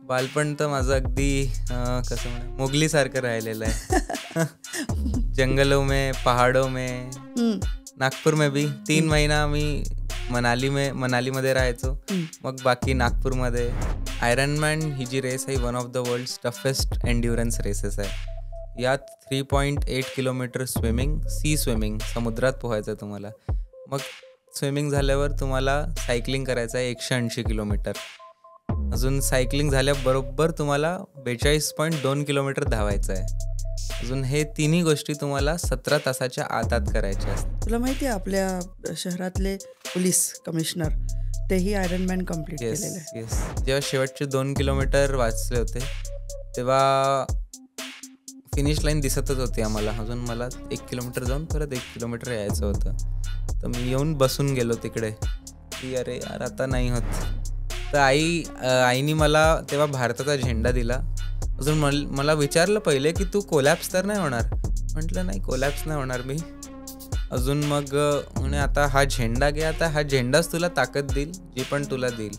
बालपण तर माझं अगदी कसं म्हणा मोगलीसारखं राहिलेलं आहे. जंगलों में, पहाड़ों में, हम्म, नागपूर में भी 3 महीना मी मनालीमध्ये राहायचो. मग बाकी नागपूरमध्ये. आयरनमॅन ही जी रेस आहे one of the world toughest endurance races आहे. यात 3.8 किलोमीटर स्विमिंग, सी स्विमिंग, समुद्रात पोहायचं आहे तुम्हाला. मग स्विमिंग झाल्यावर तुम्हाला सायकलिंग करायचं आहे 180 किलोमीटर. अजून सायकलिंग झाल्याबरोबर तुम्हाला 42.2 किलोमीटर धावायचं आहे. अजून हे तिन्ही गोष्टी तुम्हाला 17 तासाच्या आतात करायच्या असतात. तुला माहिती आहे आपल्या शहरातले पोलीस कमिशनर तेही आयरनमॅन कम्प्लीट येस केलेलं आहे. येस. जेव्हा शेवटचे 2 किलोमीटर वाचले होते तेव्हा फिनिश लाईन दिसतच होती आम्हाला. अजून मला 1 किलोमीटर जाऊन परत 1 किलोमीटर यायचं होतं. तर मी येऊन बसून गेलो तिकडे की अरे यार आता नाही होत. तर आईनी मला तेव्हा भारताचा झेंडा दिला. अजून मला विचारलं पहिले की तू कोलॅप्स तर नाही होणार. म्हटलं नाही, कोलॅप्स नाही होणार मी. अजून मग म्हणे आता हा झेंडा घे, आता हा झेंडाच तुला ताकद देईल, जी पण तुला देईल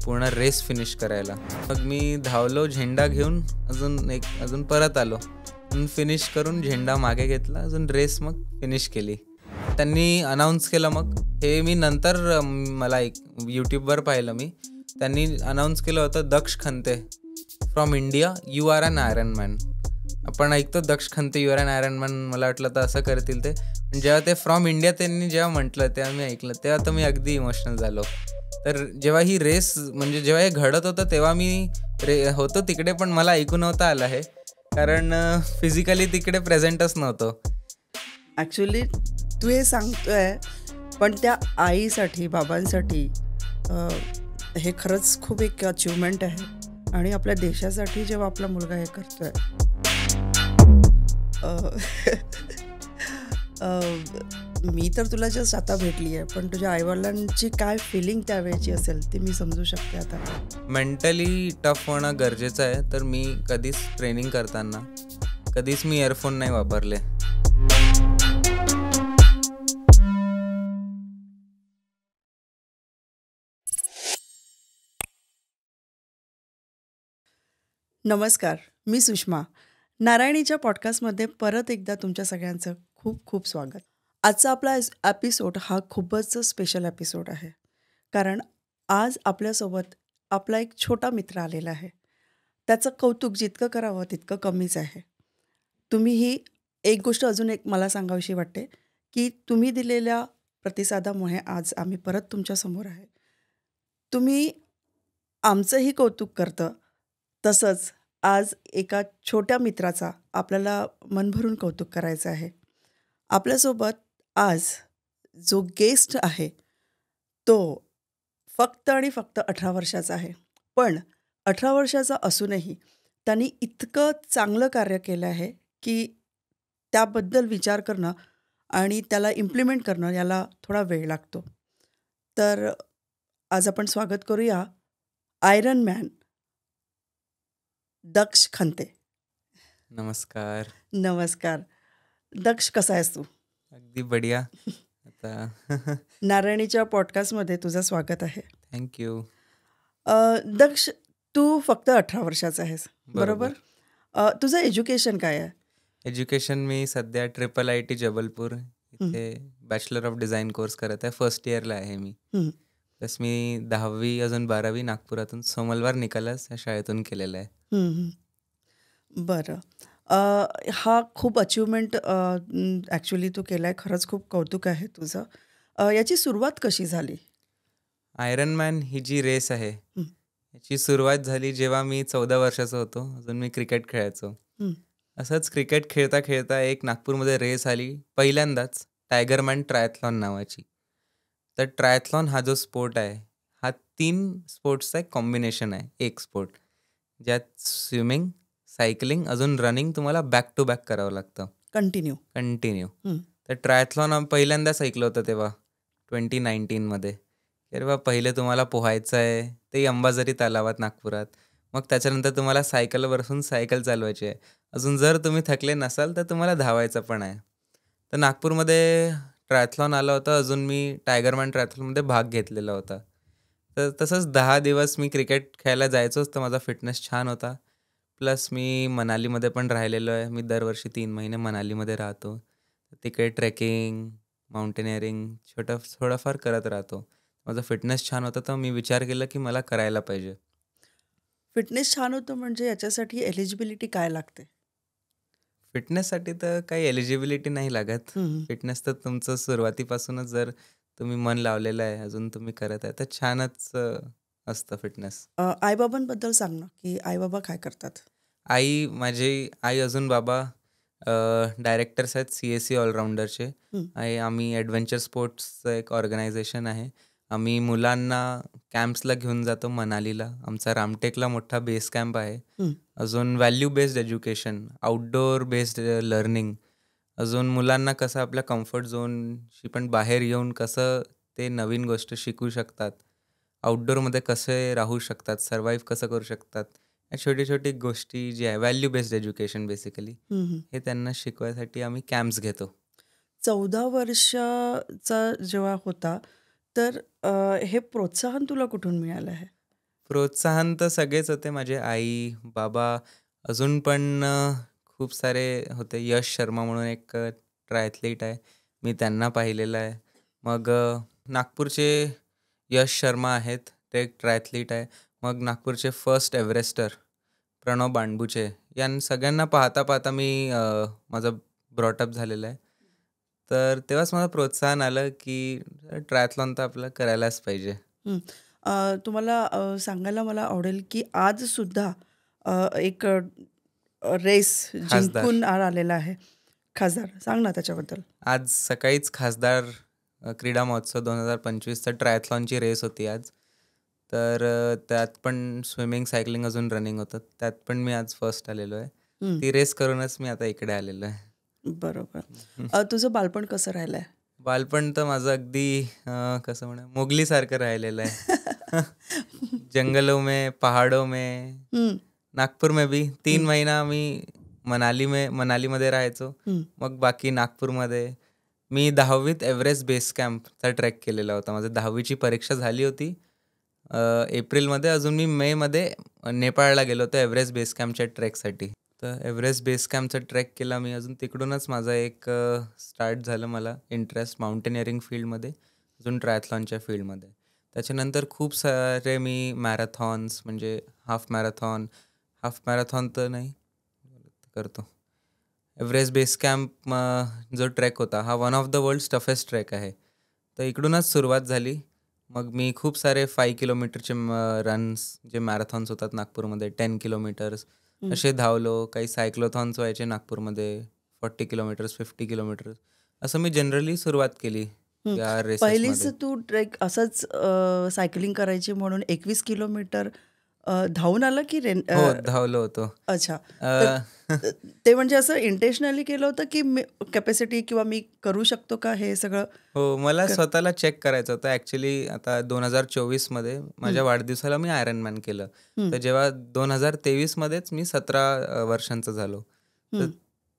पूर्ण रेस फिनिश करायला. मग मी धावलो झेंडा घेऊन, अजून परत आलो, फिनिश करून झेंडा मागे घेतला, अजून रेस मग फिनिश केली. त्यांनी अनाऊन्स केलं. मग हे मी नंतर मला यूट्यूबवर पाहिलं मी. त्यांनी अनाऊन्स केलं होतं, Daksh Khante from India, you are an Ironman. आपण ऐकतो Daksh Khante you are an Ironman, मला वाटलं तर असं करतील ते. पण जेव्हा ते फ्रॉम इंडिया त्यांनी जेव्हा म्हटलं तेव्हा मी ऐकलं, तेव्हा तर मी अगदी इमोशनल झालो. तर जेव्हा ही रेस म्हणजे जेव्हा हे घडत होतं तेव्हा मी होतो तिकडे, पण मला ऐकू नव्हतं आलं हे, कारण फिजिकली तिकडे प्रेझेंटच नव्हतो. ॲक्च्युली तू हे सांगतोय, पण त्या आईसाठी, बाबांसाठी हे खरंच खूप एक अचिव्हमेंट आहे. आणि आपल्या देशासाठी जेव्हा आपला मुलगा हे करतोय, मी तर तुला जस्ट आता भेटली आहे, पण तुझ्या आईवडिलांची काय फिलिंग त्यावेळेची असेल ती मी समजू शकते आता. मेंटली टफ होणं गरजेचं आहे. तर मी कधीच ट्रेनिंग करताना कधीच मी इयरफोन नाही वापरले. नमस्कार, मी सुषमा. नारायणीच्या पॉडकास्टमध्ये परत एकदा तुमच्या सगळ्यांचं खूप खूप स्वागत. आजचा आपला एपिसोड हा खूपच स्पेशल एपिसोड आहे, कारण आज आपल्यासोबत आपला एक छोटा मित्र आलेला आहे. त्याचं कौतुक जितकं करावं तितकं कमीच आहे. तुम्हीही एक गोष्ट अजून एक मला सांगावीशी वाटते, की तुम्ही दिलेल्या प्रतिसादामुळे आज आम्ही परत तुमच्यासमोर आहे. तुम्ही आमचंही कौतुक करतं, तसंच आज एका छोट्या मित्राचा आपल्याला मनभरून कौतुक करायचं आहे. आपल्यासोबत आज जो गेस्ट आहे तो फक्त आणि फक्त 18 वर्षाचा आहे. पण 18 वर्षाचा असूनही त्यांनी इतकं चांगलं कार्य केलं आहे की त्याबद्दल विचार करणं आणि त्याला इम्प्लिमेंट करणं याला थोडा वेळ लागतो. तर आज आपण स्वागत करूया आयरनमॅन दक्ष खंते. नमस्कार. नमस्कार दक्ष, कसा आहेस तू? अगदी बढिया. आता नारायणीच्या पॉडकास्टमध्ये तुझं स्वागत आहे. थँक्यू. दक्ष, तू फक्त 18 वर्षाचा आहेस, बरोबर? तुझं एज्युकेशन काय आहे? एज्युकेशन मी सध्या IIIT जबलपूर इथे बॅचलर ऑफ डिझाईन कोर्स करत आहे. फर्स्ट इयरला आहे मी. प्लस मी 10वी अजून 12वी नागपुरातून सोमलवार निकालास या शाळेतून केलेलं आहे. बरं. हा खूप अचिव्हमेंट ॲक्च्युली तू केला आहे. खरंच खूप कौतुक आहे तुझं. याची सुरुवात कशी झाली? आयरनमॅन ही जी रेस आहे याची सुरुवात झाली जेव्हा मी 14 वर्षाचा होतो. अजून मी क्रिकेट खेळायचो. असंच क्रिकेट खेळता खेळता एक नागपूरमध्ये रेस आली पहिल्यांदाच, टायगरमॅन ट्रायथलॉन नावाची. तर ट्रायथलॉन हा जो स्पोर्ट आहे हा 3 स्पोर्ट्सचा एक कॉम्बिनेशन आहे. एक स्पोर्ट ज्यात स्विमिंग, सायकलिंग अजून रनिंग तुम्हाला बॅक टू बॅक करावं लागतं, कंटिन्यू. तर ट्रायथलॉन पहिल्यांदाच ऐकलं होतं तेव्हा 2019मध्ये. अरे बा, पहिले तुम्हाला पोहायचं आहे, ते अंबाझरी तलावात नागपुरात. मग त्याच्यानंतर तुम्हाला सायकलवर बसून सायकल चालवायची आहे. अजून जर तुम्ही थकले नसाल तर तुम्हाला धावायचं पण आहे. तर नागपूरमध्ये ट्रायथलॉन आला होता. अजून मी टायगरमॅन ट्रायथलॉनमध्ये भाग घेतलेला होता. तर तसंच 10 दिवस मी क्रिकेट खेळायला जायचोच, तर माझा फिटनेस छान होता. प्लस मी मनालीमध्ये पण राहिलेलो आहे. मी दरवर्षी 3 महिने मनालीमध्ये राहतो. तिकडे ट्रेकिंग, माउंटेनिअरिंग थोडंफार करत राहतो. माझा फिटनेस छान होता, तर मी विचार केला की मला करायला पाहिजे. फिटनेस छान होतं म्हणजे याच्यासाठी एलिजिबिलिटी काय लागते? फिटनेससाठी तर काही एलिजिबिलिटी नाही लागत. हं. फिटनेस तर तुमचं सुरुवातीपासूनच जर तुम्ही मन लावलेलं आहे, अजून तुम्ही करत आहे, तर छानच असतं फिटनेस. आई-बाबांबद्दल सांग ना, की आई-बाबा काय करतात? माझी आई अजून बाबा डायरेक्टर्स आहेत CSC ऑलराऊंडरचे. हं, आम्ही ॲडव्हेंचर स्पोर्ट्सचं एक ऑर्गनायझेशन आहे. आम्ही मुलांना कॅम्प्सला घेऊन जातो मनालीला. आमचा रामटेकला मोठा बेस कॅम्प आहे. हं. अजून value based education, outdoor based learning. अजून मुलांना कसं आपल्या कम्फर्ट झोनशी पण बाहेर येऊन कसं ते नवीन गोष्ट शिकू शकतात. आउटडोअरमध्ये कसे राहू शकतात, सर्व्हाइव्ह कसं करू शकतात. या छोटी-छोटी गोष्टी जी आहे व्हॅल्यू बेस्ड एज्युकेशन बेसिकली, हं, हं. हे त्यांना शिकवायसाठी आम्ही कॅम्प्स घेतो. 14 वर्षाचा जेव्हा होता, तर हे प्रोत्साहन तुला कुठून मिळालं आहे? प्रोत्साहन तर सगळेच होते माझे आई, बाबा. अजून पण खूप सारे होते. यश शर्मा म्हणून एक ट्रायथलीट आहे. मी त्यांना पाहिलेलं आहे. मग नागपूरचे यश शर्मा आहेत. ते एक ट्रायथलीट आहे. मग नागपूरचे फर्स्ट एव्हरेस्टर प्रणव बांडबुचे सगळ्यांना पाहता मी माझं ब्रॉटअप झालेलं आहे. तर तेव्हाच मला प्रोत्साहन आलं, की ट्रायथलॉन तर आपल्याला करायलाच पाहिजे. हं. तुम्हाला सांगायला मला आवडेल, की आजसुद्धा एक रेस खासदार. जिंकून आलेला आहे. खासदार. सांग ना त्याच्याबद्दल? आज सकाळीच खासदार क्रीडा महोत्सव 2025चा ट्रायथलॉनची रेस होती आज. तर त्यात पण स्विमिंग, सायकलिंग अजून रनिंग होतं. त्यात पण मी आज फर्स्ट आलेलो आहे. हं. ती रेस करूनच मी आता इकडे आलेलो आहे. बरोबर. हं. तुझं बालपण कसं राहिलंय? बालपण तर माझं अगदी कसं म्हणू मोगलीसारखं राहिलेलं आहे. जंगलों में, पहाड़ों में, हं, नागपूर में भी 3 हं, महीना मी मनालीमध्ये राहायचो. हं, मग बाकी नागपूरमध्ये. मी 10वीत एव्हरेस्ट बेस कॅम्पचा ट्रेक केलेला होता. माझी 10वीची परीक्षा झाली होती एप्रिलमध्ये. अजून मी मेमध्ये नेपाळला गेलो होतो एव्हरेस्ट बेस कॅम्पच्या ट्रेकसाठी. तर एव्हरेस्ट बेस कॅम्पचा ट्रेक केला मी. अजून तिकडूनच माझा एक स्टार्ट झालं मला इंटरेस्ट माउंटेनिअरिंग फील्डमध्ये, अजून ट्रायथलॉनच्या फील्डमध्ये. त्याच्यानंतर खूप सारे मी मॅरेथॉन्स म्हणजे हाफ मॅरेथॉन तर नाही करतो. एव्हरेस्ट बेस कॅम्प जो ट्रेक होता हा one of the world's toughest trek आहे. तर इकडूनच सुरुवात झाली. मग मी खूप सारे 5 किलोमीटरचे रन्स जे मॅरेथॉन्स होतात नागपूरमध्ये 10 किलोमीटर्स हं, असे धावलो. काही सायक्लोथॉन्स व्हायचे नागपूरमध्ये 40 किलोमीटर्स, 50 किलोमीटर्स. असं मी जनरली सुरुवात केली हं. या पहिलीच रेसेसमध्ये. तू ट्रेक असंच सायकलिंग करायची म्हणून 21 किलोमीटर धावून आला की हो, धावलो होतो. अच्छा. तर अ, अ, ते म्हणजे असं इंटेन्शनली केलं होतं की कॅपॅसिटी किंवा मी करू शकतो का हे सगळं? हो, मला कर स्वतःला चेक करायचं होतं. ॲक्चुअली आता 2024मध्ये हं, माझ्या वाढदिवसाला मी आयरनमॅन केलं. हं, तर जेव्हा 2023मध्येच मी 17 वर्षांचा झालो. तर हं,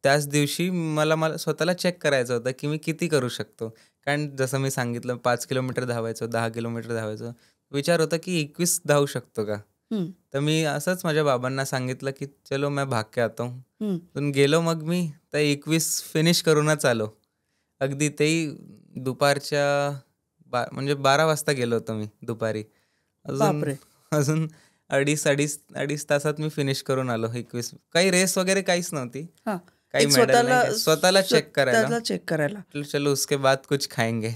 त्याच दिवशी मला मला स्वतःला चेक करायचं होतं, की मी किती करू शकतो. कारण जसं मी सांगितलं 5 किलोमीटर धावायचो, 10 किलोमीटर धावायचो. विचार होता, की 21 धावू शकतो का? हं, तर मी असंच माझ्या बाबांना सांगितलं, की "चलो मैं भाग के आता हूँ." हं. पण गेलो मग मी तर 21 फिनिश करूनच आलो. अगदी तेही दुपारच्या म्हणजे 12 वाजता गेलो होतो मी दुपारी. अजून बापरे! अजून अडीच तासात मी फिनिश करून आलो 21. काही रेस वगैरे काहीच नव्हती. हां. काही एक मेडल नाही, स्वतःला काही स्वतःला चेक करायला. स्वतःला चेक करायला. म्हटलं चलो उसके बाद कुछ खाएंगे.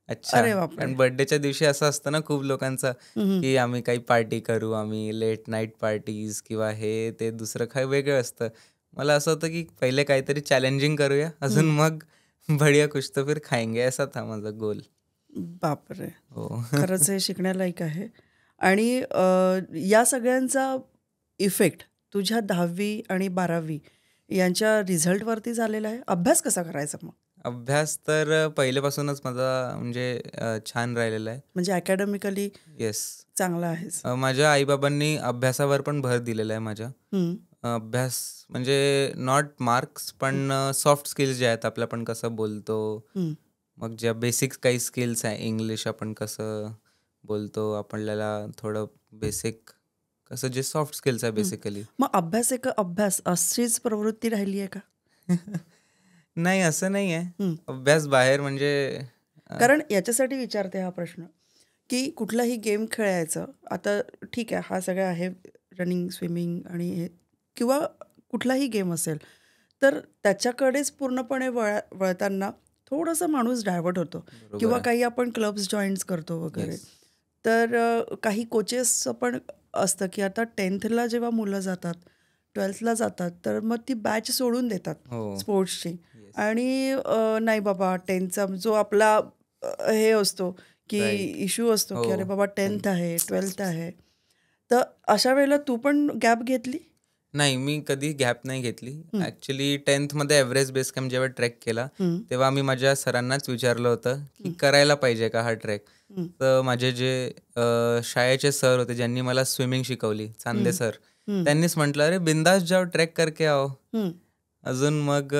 अच्छा. अरे बापरे! कारण बर्थडेच्या दिवशी असं असतं ना खूप लोकांचं, हं, हं, की आम्ही काही पार्टी करू, आम्ही लेट नाईट पार्टीज किंवा हे ते दुसरं काही वेगळं असतं. मला असं होतं, की पहिले काहीतरी चॅलेंजिंग करूया, अजून हं. मग बढ़िया कुछ तो फिर खाएंगे, असा था माझा गोल. बापरे! हो. खरंच हे शिकण्यालायक आहे. आणि या सगळ्यांचा इफेक्ट तुझ्या 10वी आणि 12वी यांच्या रिझल्टवरती झालेला आहे. अभ्यास कसा करायचा मग? अभ्यास तर पहिल्यापासूनच माझा म्हणजे छान राहिलेला आहे. म्हणजे अकॅडमिकली येस. चांगला आहेस. माझ्या आई-बाबांनी अभ्यासावर पण भर दिलेला आहे माझ्या. हं, अभ्यास म्हणजे नॉट मार्क्स पण सॉफ्ट स्किल्स जे आहेत, आपलं आपण कसं बोलतो, हं, मग ज्या बेसिक काही स्किल्स आहे, इंग्लिश आपण कसं बोलतो, आपल्याला थोडं बेसिक कसं जे सॉफ्ट स्किल्स आहे बेसिकली. मग अभ्यास एक अभ्यास अशीच प्रवृत्ती राहिली आहे का? नाही, असं नाही आहे. हं. अभ्यास बाहेर म्हणजे कारण याच्यासाठी विचारते हा प्रश्न, की कुठलाही गेम खेळायचं आता ठीक आहे, हा सगळा आहे रनिंग, स्विमिंग आणि हे किंवा कुठलाही गेम असेल, तर त्याच्याकडेच पूर्णपणे वळताना थोडासा माणूस डायव्हर्ट होतो बरोबर किंवा आहे. काही आपण क्लब्स जॉईन्स करतो वगैरे. येस. तर काही कोचेसचं पण असतं, की आता 10thला जेव्हा मुलं जातात, 12thला जातात, तर मग ती बॅच सोडून देतात हो. स्पोर्ट्सची. येस. आणि नाही बाबा 10thचा जो आपला हे असतो की राईट. इश्यू असतो की अरे हो. बाबा 10th आहे, 12th आहे. तर अशा वेळेला तू पण गॅप घेतली? नाही, मी कधी गॅप नाही घेतली. हं. ॲक्च्युली 10thमध्ये एव्हरेस्ट बेस कॅम्प जेव्हा ट्रेक केला, हं, तेव्हा मी माझ्या सरांनाच विचारलं होतं, की हं, करायला पाहिजे का हा ट्रेक? हं, तर माझे जे शाळेचे सर होते, ज्यांनी मला स्विमिंग शिकवली, चांदे हं, सर, हं, त्यांनीच म्हटलं, "अरे बिंदास जाओ, ट्रेक करके आओ." हं, अजून मग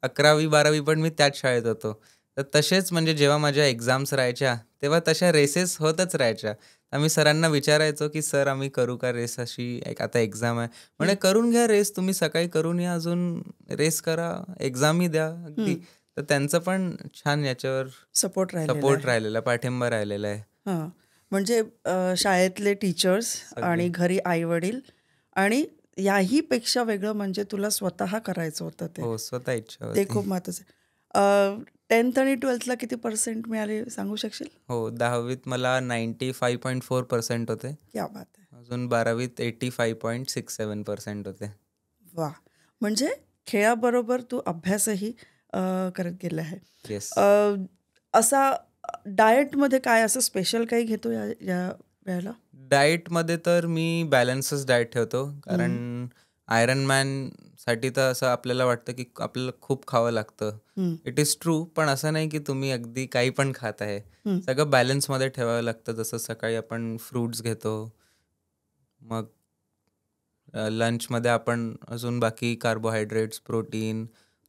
11वी-12वी पण मी त्याच शाळेत होतो. तर तसेच म्हणजे जेव्हा माझ्या एक्झाम्स राहायच्या, तेव्हा तशा रेसेस होतच राहायच्या. आम्ही सरांना विचारायचो, की "सर आम्ही करू का रेस अशी? एक आता एक्झाम आहे." म्हणे, हं, "करून घ्या रेस. तुम्ही सकाळी करून या, अजून रेस करा, एक्झामही द्या." अगदी. हं. तर त्यांचं पण छान याच्यावर सपोर्ट राहिलेला सपोर्ट आहे. राहिलेला, पाठिंबा राहिलेला आहे. हां. म्हणजे शाळेतले टीचर्स सगळे. आणि घरी आई-वडील आणि याहीपेक्षा वेगळं म्हणजे तुला स्वतः करायचं होतं ते. हो, स्वतः इच्छा ते होती. खूप महत्त्वाचं आहे. 10th आणि 12thला किती पर्सेंट मिळाले सांगू शकशील? हो, 10वीत मला 95.4% होते. क्या बात है! अजून 12वीत 85.67% होते. वाह! म्हणजे खेळाबरोबर तू अभ्यासही करत गेला आहे. येस. अ, असा डाएटमध्ये काय असं स्पेशल काही घेतो या या वेळेला? डाएटमध्ये तर मी बॅलन्सच डाएट ठेवतो. हं, कारण आयरन मॅनसाठी तर असं आपल्याला वाटतं, की आपल्याला खूप खावं लागतं. हं, इट इज ट्रू. पण असं नाही, की तुम्ही अगदी काही पण खात आहे. हं. सगळं बॅलन्समध्ये ठेवावं लागतं. जसं सकाळी आपण फ्रुट्स घेतो. मग लंचमध्ये आपण अजून बाकी कार्बोहायड्रेट्स, प्रोटीन.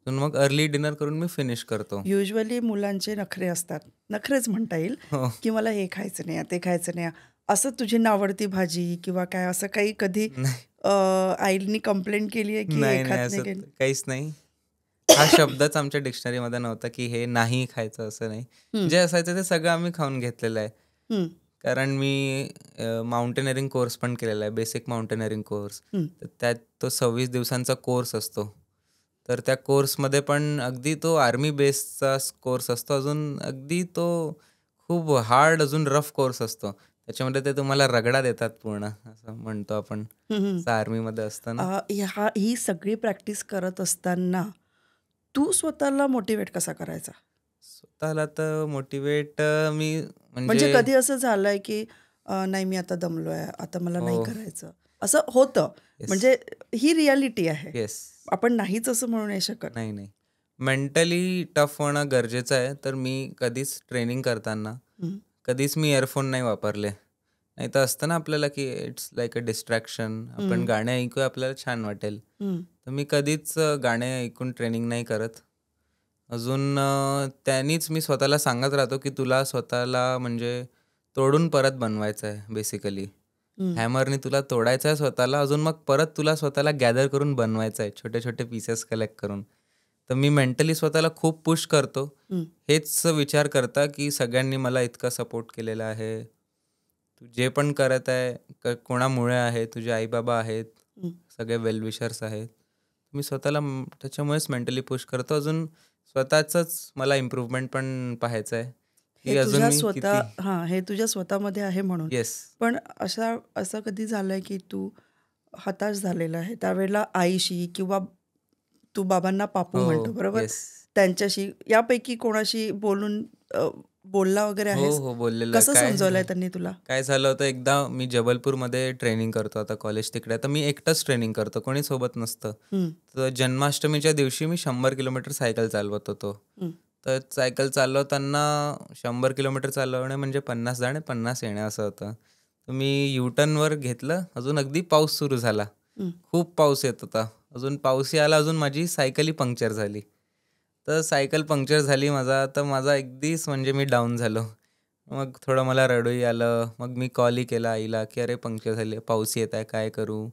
अजून मग अर्ली डिनर करून मी फिनिश करतो. युजुअली मुलांचे नखरे असतात. नखरेच म्हणता येईल, हो. की मला हे खायचं नाही, ते खायचं नाही. असं तुझी नावडती भाजी किंवा काय असं काही कधी नाही, आईनी कंप्लेंट केली आहे, की हे नाही, नाही. खात नाही असं काही? काहीच नाही. हा शब्दच आमच्या डिक्शनरीमध्ये नव्हता, की हे नाही खायचं असं नाही. हं, जे असायचं ते सगळं आम्ही खाऊन घेतलेलं आहे. हं, कारण मी माउंटेनिअरिंग कोर्स पण केलेला आहे, बेसिक माउंटेनिअरिंग कोर्स. हं, तर त्यात तो 26 दिवसांचा कोर्स असतो. तर त्या कोर्समध्ये पण अगदी तो आर्मी बेसचा कोर्स असतो. अजून अगदी तो खूप हार्ड अजून रफ कोर्स असतो. त्याच्यामध्ये ते तुम्हाला रगडा देतात पूर्ण, असं म्हणतो आपण. हं, हं. जसं आर्मीमध्ये असतं ना. ही सगळी प्रॅक्टिस करत असताना तू स्वतःला मोटिवेट कसा करायचा? स्वतःला तर मोटिवेट मी म्हणजे म्हणजे कधी असं झालंय, की नाही मी आता दमलोय, आता मला नाही हो. करायचं, असं होतं. येस. म्हणजे ही रिॲलिटी आहे. येस. आपण नाहीच असं म्हणू नाही शकत. नाही, नाही. मेंटली टफ होणं गरजेचं आहे. तर मी कधीच ट्रेनिंग करताना, हं, कधीच मी इयरफोन नाही वापरले. नाहीतर असतं ना आपल्याला, की इट्स लाइक अ डिस्ट्रॅक्शन. आपण हं, गाणे ऐकूया, आपल्याला छान वाटेल. हं, तर मी कधीच गाणे ऐकून ट्रेनिंग नाही करत. अजून त्यानीच मी स्वतःला सांगत राहतो, की तुला स्वतःला म्हणजे तोडून परत बनवायचं आहे बेसिकली. हं, हॅमरनी तुला तोडायचं आहे स्वतःला, अजून मग परत तुला स्वतःला गॅदर करून बनवायचं आहे, छोटे-छोटे पीसेस कलेक्ट करून. तर मी मेंटली स्वतःला खूप पुश करतो. हं, हेच विचार करता, की सगळ्यांनी मला इतका सपोर्ट केलेला आहे. तू जे पण करत आहे, कोणामुळे आहे, तुझे आई-बाबा आहेत, हं. सगळे वेल विशर्स आहेत. मी स्वतःला त्याच्यामुळेच मेंटली पुश करतो. अजून स्वतःचंच मला इम्प्रूव्हमेंट पण पाहायचं आहे, हे की अजून तुझ्या मी स्वतः किती. हां, हे तुझ्या स्वतःमध्ये आहे म्हणून. येस. पण असं कधी झालंय, की तू हताश झालेला आहे, त्यावेळेला आईशी किंवा तू बाबांना पापू हो. म्हणतो बरोबर? येस. त्यांच्याशी यापैकी कोणाशी बोलून बोलला वगैरे हो, आहेस? हो. बोललेलं आहे. कसं समजवलंय त्यांनी तुला? काय झालं होतं एकदा मी जबलपूरमध्ये ट्रेनिंग करतो आता कॉलेज तिकडे. तर मी एकटाच ट्रेनिंग करतो, कोणी सोबत नसतं. हं, तर जन्माष्टमीच्या दिवशी मी 100 किलोमीटर सायकल चालवत होतो. हं, तर सायकल चालवताना 100 किलोमीटर चालवणे म्हणजे 50 जाणे 50 येणे असं होतं. तर मी यू-टर्नवर घेतलं. अजून अगदी पाऊस सुरू झाला. हं, खूप पाऊस येत होता. अजून पाऊसही आला, अजून माझी सायकलही पंक्चर झाली. तर सायकल पंक्चर झाली तर माझा अगदीच म्हणजे मी डाऊन झालो. मग थोडं मला रडूही आलं. मग मी कॉलही केला आईला, की "अरे पंक्चर झाली, पाऊस येत आहे, काय करू?"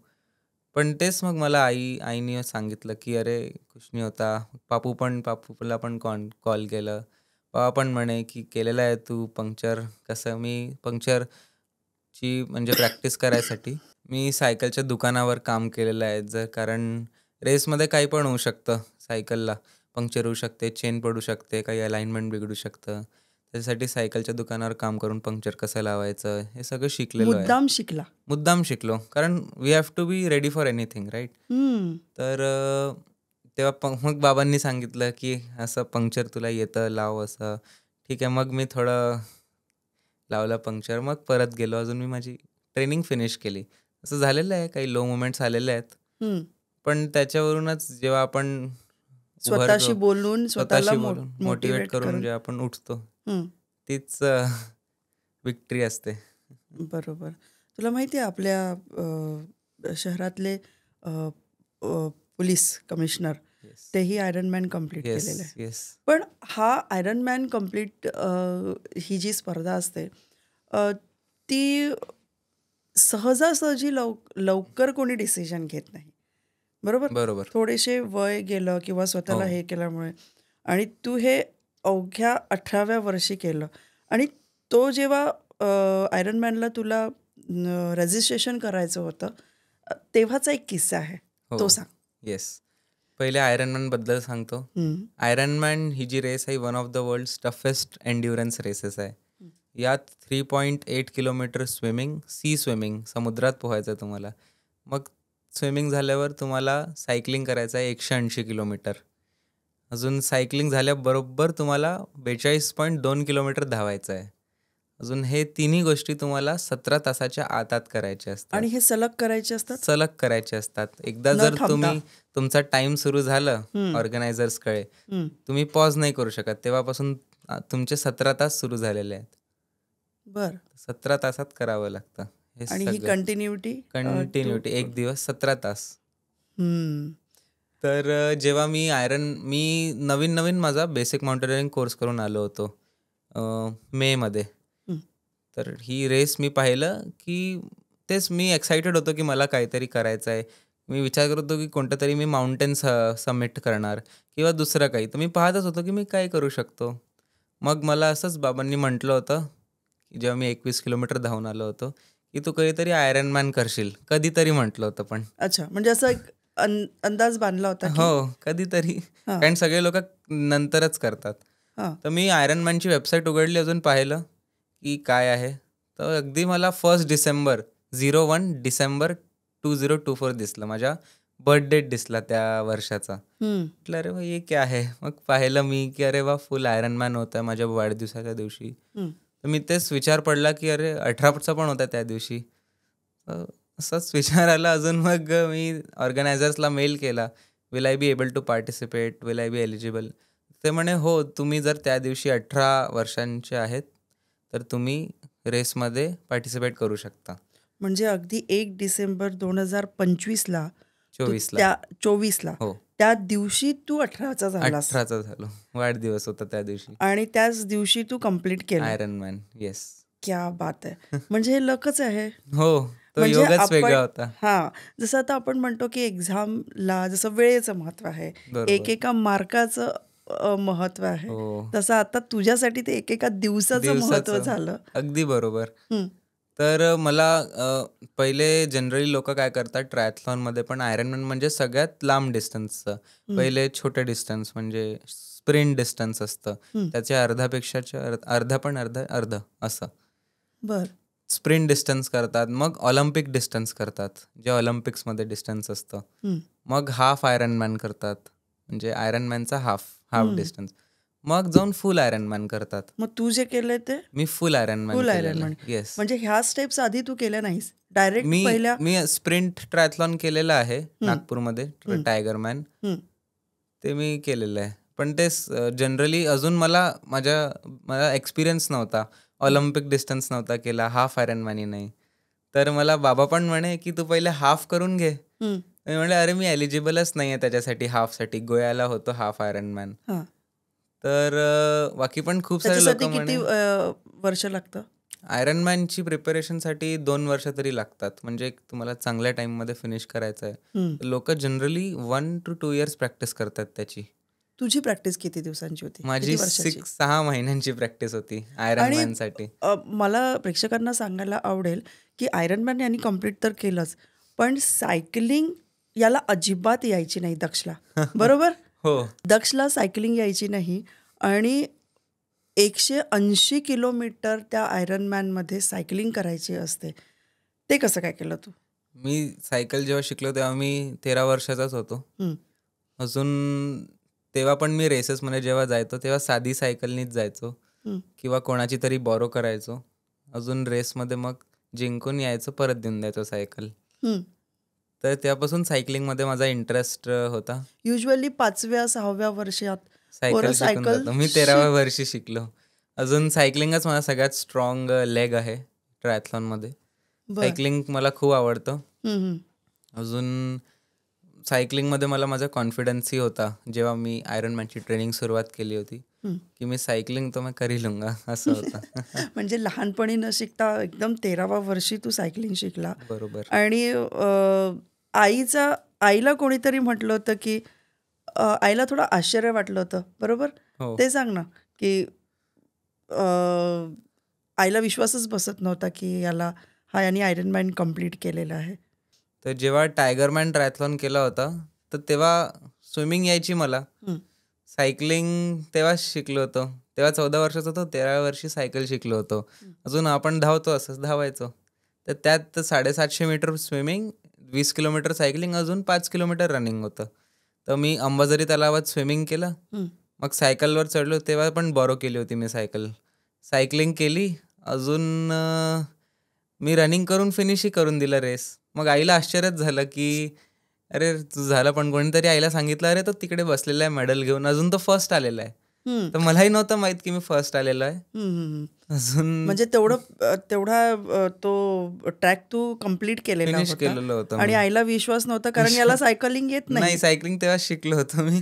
पण तेच मग मला आईने सांगितलं, की "अरे कुछ नहीं होता." पापूला पण कॉल केलं. पप्पा पण म्हणे, की "केलेलं आहे तू पंक्चर." कसं मी पंक्चरची म्हणजे प्रॅक्टिस करायसाठी मी सायकलच्या दुकानावर काम केलेलं आहे. कारण रेसमध्ये काही पण होऊ शकतं. सायकलला पंक्चर होऊ शकते, चेन पडू शकते, काही अलाइनमेंट बिघडू शकतं. त्याच्यासाठी सायकलच्या दुकानावर काम करून पंक्चर कसं लावायचं हे सगळं शिकलेलो आहे. मुद्दाम शिकला. मुद्दाम शिकलो. कारण we have to be ready for anything right. हं. तर तेव्हा मग बाबांनी सांगितलं, की असं पंक्चर तुला येतं, लाव असं. ठीक आहे. मग मी थोडं लावलं पंक्चर. मग परत गेलो. अजून मी माझी ट्रेनिंग फिनिश केली. असं झालेलं आहे. काही लो मोमेंट्स आलेले आहेत. हं. पण त्याच्यावरूनच जेव्हा आपण स्वतःशी बोलून स्वतःला स्वतःशी बोलून मोटिवेट करून करून. जेव्हा आपण उठतो, हं. तीच विक्ट्री असते. बरोबर. तुला माहिती आहे आपल्या शहरातले अ, अ, पोलीस कमिशनर येस. तेही आयरनमॅन कंप्लीट येस, केलेलं आहे. येस. पण हा आयरनमॅन कंप्लीट ही जी स्पर्धा असते ती सहजासहजी लवकर कोणी डिसिजन घेत नाही. बरोबर? बरोबर. थोडेसे वय गेलं किंवा स्वतःला हो. हे केल्यामुळे आणि तू हे अवघ्या 18व्या वर्षी केलं आणि तो जेव्हा आयरनमॅनला तुला रजिस्ट्रेशन करायचं होतं तेव्हाचा एक किस्सा आहे. तो हो. सांग. येस. पहिले आयरनमॅनबद्दल सांगतो. हं. आयरनमॅन ही जी रेस आहे one of the world's toughest endurance races आहे. यात 3.8 किलोमीटर स्विमिंग, सी स्विमिंग, समुद्रात पोहायचं आहे तुम्हाला. मग स्विमिंग झाल्यावर तुम्हाला सायकलिंग करायचं आहे 180 किलोमीटर. अजून सायकलिंग झाल्याबरोबर तुम्हाला 42.2 किलोमीटर धावायचं आहे. अजून हे तिन्ही गोष्टी तुम्हाला 17 तासाच्या आत करायच्या असतात. आणि हे सलग करायचे असतात सलग करायचे असतात. एकदा न जर थांबता. तुमचा टाइम सुरू झालं हं. ऑर्गनायझर्सकडे, हं. तुम्ही पॉज नाही करू शकत. तेव्हापासून तुमचे 17 तास सुरू झालेले आहेत. बर 17 तासात करावं लागतं हे आणि ही सगळं. कंटिन्युटी कंटिन्युटी एक दिवस 17 तास. हम्म. तर जेव्हा मी नवीन माझा बेसिक माउंटेनिअरिंग कोर्स करून आलो होतो मेमध्ये. हं. तर ही रेस मी पाहिलं की तेच मी एक्सायटेड होतो की मला काहीतरी करायचं आहे. मी विचार करत होतो की कोणतं तरी मी माउंटेन सबमिट करणार किंवा दुसरं काही. तर मी पाहतच होतो की मी काय करू शकतो. मग मला असंच बाबांनी म्हटलं होतं की जेव्हा मी 21 किलोमीटर धावून आलो होतो की तू कधीतरी आयरनमॅन करशील. कधीतरी म्हटलं होतं पण. अच्छा म्हणजे असं एक अंदाज बांधला होता की हो, कधीतरी. हां. कारण सगळे लोक नंतरच करतात. हां. तर मी आयरनमॅनची वेबसाईट उघडली, अजून पाहिलं की काय आहे. तर अगदी मला 1 डिसेंबर 01 डिसेंबर 2024 दिसलं. माझ्या बर्थ डेट दिसला त्या वर्षाचा. म्हटलं अरे वा ये क्या आहे. मग पाहिलं मी की अरे वा फुल आयरनमॅन होता माझ्या वाढदिवसाच्या दिवशी. तर मी तेच विचार पडला की अरे 18चा पण होता त्या दिवशी. असंच विचार आला. अजून मग मी ऑर्गनायझर्सला मेल केला, will I be able to participate, will I be eligible. ते म्हणे हो, तुम्ही जर त्या दिवशी 18 वर्षांचे आहेत तर तुम्ही रेसमध्ये पार्टिसिपेट करू शकता. म्हणजे अगदी 1 डिसेंबर 2025ला 24ला. 24ला हो, त्या दिवशी तू 18चा झालास 18चा झालो. वाढदिवस होता त्या दिवशी. आणि त्याच दिवशी तू कंप्लीट केलं. आयरनमॅन. येस. क्या बात आहे. म्हणजे हे लकच आहे. हो, तो म्हणजे योगच वेगळा होता. हां, जसं आता आपण म्हणतो की एक्झामला जसं वेळेचं महत्त्व आहे, बरोबर. एकेका मार्काचं महत्त्व आहे, हो, तसं आता तुझ्यासाठी ते एकेका दिवसाचं महत्त्व दिवसाचं. झालं. अगदी बरोबर. हं. तर मला पहिले जनरली लोक काय करतात ट्रायथलॉनमध्ये पण आयरनमॅन म्हणजे सगळ्यात लांब डिस्टन्सचं. पहिले छोटे डिस्टन्स म्हणजे स्प्रिंट डिस्टन्स असतं. हं. त्याच्या अर्ध असं बर स्प्रिंट डिस्टन्स करतात. मग ऑलिम्पिक डिस्टन्स करतात, जे ऑलिम्पिक्समध्ये डिस्टन्स असतं. हं. मग हाफ आयरनमॅन करतात, म्हणजे आयरनमॅनचा हाफ हं. डिस्टन्स. मग जाऊन फुल आयरनमॅन करतात. मग तू जे केलंय ते मी फुल आयरनमॅन फुल केलेलं आयरनमॅन. आहे. येस. म्हणजे ह्या स्टेप्स आधी तू केल्या नाहीस, डायरेक्ट मी पहिल्या. मी स्प्रिंट ट्रायथलॉन केलेलं आहे नागपूरमध्ये, टायगरमॅन. हं. ते मी केलेलं आहे. पण ते जनरली अजून मला एक्सपिरियन्स नव्हता. ऑलिम्पिक डिस्टन्स नव्हता केला, हाफ आयरनमॅनही नाही. तर मला बाबा पण म्हणे की तू पहिले हाफ करून घे. हं. मी म्हणलं अरे मी एलिजिबलच नाही आहे त्याच्यासाठी, हाफसाठी. गोव्याला होतो हाफ आयरनमॅन. हां. तर बाकी पण खूप सारे लोक त्याच्यासाठी किती वर्ष लागतं? आयरनमॅनची प्रिपरेशनसाठी 2 वर्ष तरी लागतात. म्हणजे तुम्हाला चांगल्या टाईममध्ये फिनिश करायचं आहे. लोक जनरली 1 to 2 इयर्स प्रॅक्टिस करतात त्याची. तुझी प्रॅक्टिस किती दिवसांची होती? माझी किती वर्षाची? 6 महिन्यांची प्रॅक्टिस होती आणि आयरनमॅनसाठी. मला प्रेक्षकांना सांगायला आवडेल की आयरन मॅन यांनी कम्प्लीट तर केलंच, पण सायकलिंग याला अजिबात यायची नाही दक्षला, बरोबर? हो. दक्षला सायकलिंग यायची नाही आणि 180 किलोमीटर त्या आयरन मॅनमध्ये सायकलिंग करायची असते. ते कसं काय केलं तू? मी सायकल जेव्हा शिकलो तेव्हा मी 13 वर्षाचाच होतो. हं, अजून तेव्हा पण मी रेसेसमध्ये जेव्हा जायचो तेव्हा साधी सायकलनीच जायचो हं, किंवा कोणाची तरी बॉरो करायचो. अजून रेसमध्ये मग जिंकून यायचो, परत देऊन द्यायचो सायकल. हं. तर त्यापासून सायकलिंगमध्ये माझा इंटरेस्ट होता. युजुअली 5व्या 6व्या वर्षात पोरं सायकल शिकून सायकल जातो. मी 13व्या वर्षी शिकलो. अजून सायकलिंगच माझा सगळ्यात स्ट्रॉंग लेग आहे ट्रायथलॉनमध्ये. बर. सायकलिंग मला खूप आवडतं. हं, हं. अजून सायकलिंगमध्ये मला माझा कॉन्फिडन्सही होता जेव्हा मी आयरनमॅनची ट्रेनिंग सुरुवात केली होती, हं. की मी सायकलिंग तो मैं कर ही लूंगा असं होतं. म्हणजे लहानपणी न शिकता एकदम 13व्या वर्षी तू सायकलिंग शिकला. बरोबर. आणि आईला कोणीतरी म्हटलं होतं की आईला थोडं आश्चर्य वाटलं होतं, बरोबर? हो. ते सांग ना, की आईला विश्वासच बसत नव्हता की याने आयरन मॅन कम्प्लीट केलेलं आहे. तर जेव्हा टायगरमॅन ट्रायथलॉन केला होता तर तेव्हा स्विमिंग यायची मला. हं, सायकलिंग तेव्हाच शिकलो होतो. तेव्हा 14 वर्षाचा होतो, 13व्या वर्षी सायकल शिकलो होतो. हं. अजून आपण धावतो असंच धावायचो. तर त्यात 750 मीटर स्विमिंग, 20 किलोमीटर सायकलिंग, अजून 5 किलोमीटर रनिंग होतं. तर मी अंबाझरी तलावात स्विमिंग केलं. हं. मग सायकलवर चढलो तेव्हा पण बॉरो केली होती मी सायकल. सायकलिंग केली. अजून मी रनिंग करून फिनिशही करून दिलं रेस. मग आईला आश्चर्यच झालं की अरे तू झालं, पण कोणीतरी आईला सांगितलं अरे तो तिकडे बसलेला आहे मेडल घेऊन, अजून तो फर्स्ट आलेला आहे. हं. तर मलाही नव्हतं माहित की मी फर्स्ट आलेलो आहे. हं, हं, हं. अजून म्हणजे तेवढा तो ट्रॅक तू कम्प्लीट केलेला फिनिश होता केलेलं होतं आणि मी. आईला विश्वास नव्हता कारण याला सायकलिंग येत नाही, नाही. सायकलिंग तेव्हा शिकलो होतो मी.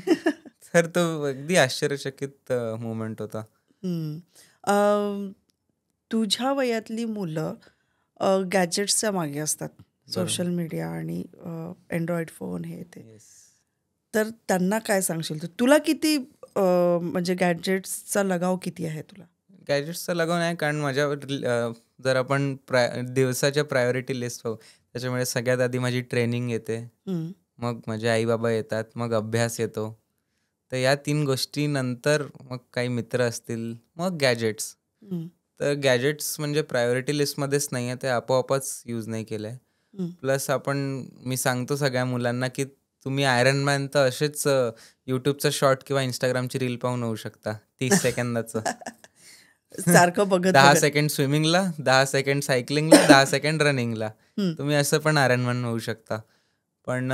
तर तो अगदी आश्चर्यचकित मोमेंट होता. हं. तुझ्या वयातली मुलं गॅजेट्सच्या मागे असतात. बरोबर. सोशल मीडिया आणि अँड्रॉइड फोन हे ते. येस. तर त्यांना काय सांगशील तू? तुला किती म्हणजे गॅजेट्सचा लगाव किती आहे तुला? गॅजेट्सचा लगाव नाही, कारण जर आपण दिवसाच्या प्रायोरिटी लिस्ट पाहू त्याच्यामुळे सगळ्यात आधी माझी ट्रेनिंग येते. हं, मग माझे आई बाबा येतात, मग अभ्यास येतो. तर या 3 गोष्टीनंतर मग काही मित्र असतील, मग गॅजेट्स. हं, तर गॅजेट्स म्हणजे प्रायोरिटी लिस्टमध्येच नाही आहे, ते आपोआपच यूज नाही केलं आहे. हं. प्लस मी सांगतो सगळ्या मुलांना की तुम्ही आयरन मॅन तर असेच यूट्यूबचा शॉर्ट किंवा इंस्टाग्रामची रील पाहून होऊ शकता 30 सेकंदाचं. सारखं बघत 10 बघत. सेकंड स्विमिंगला, 10 सेकंड सायकलिंगला, 10 सेकंड रनिंगला. हं, तुम्ही असं पण आयरन मॅन होऊ शकता. पण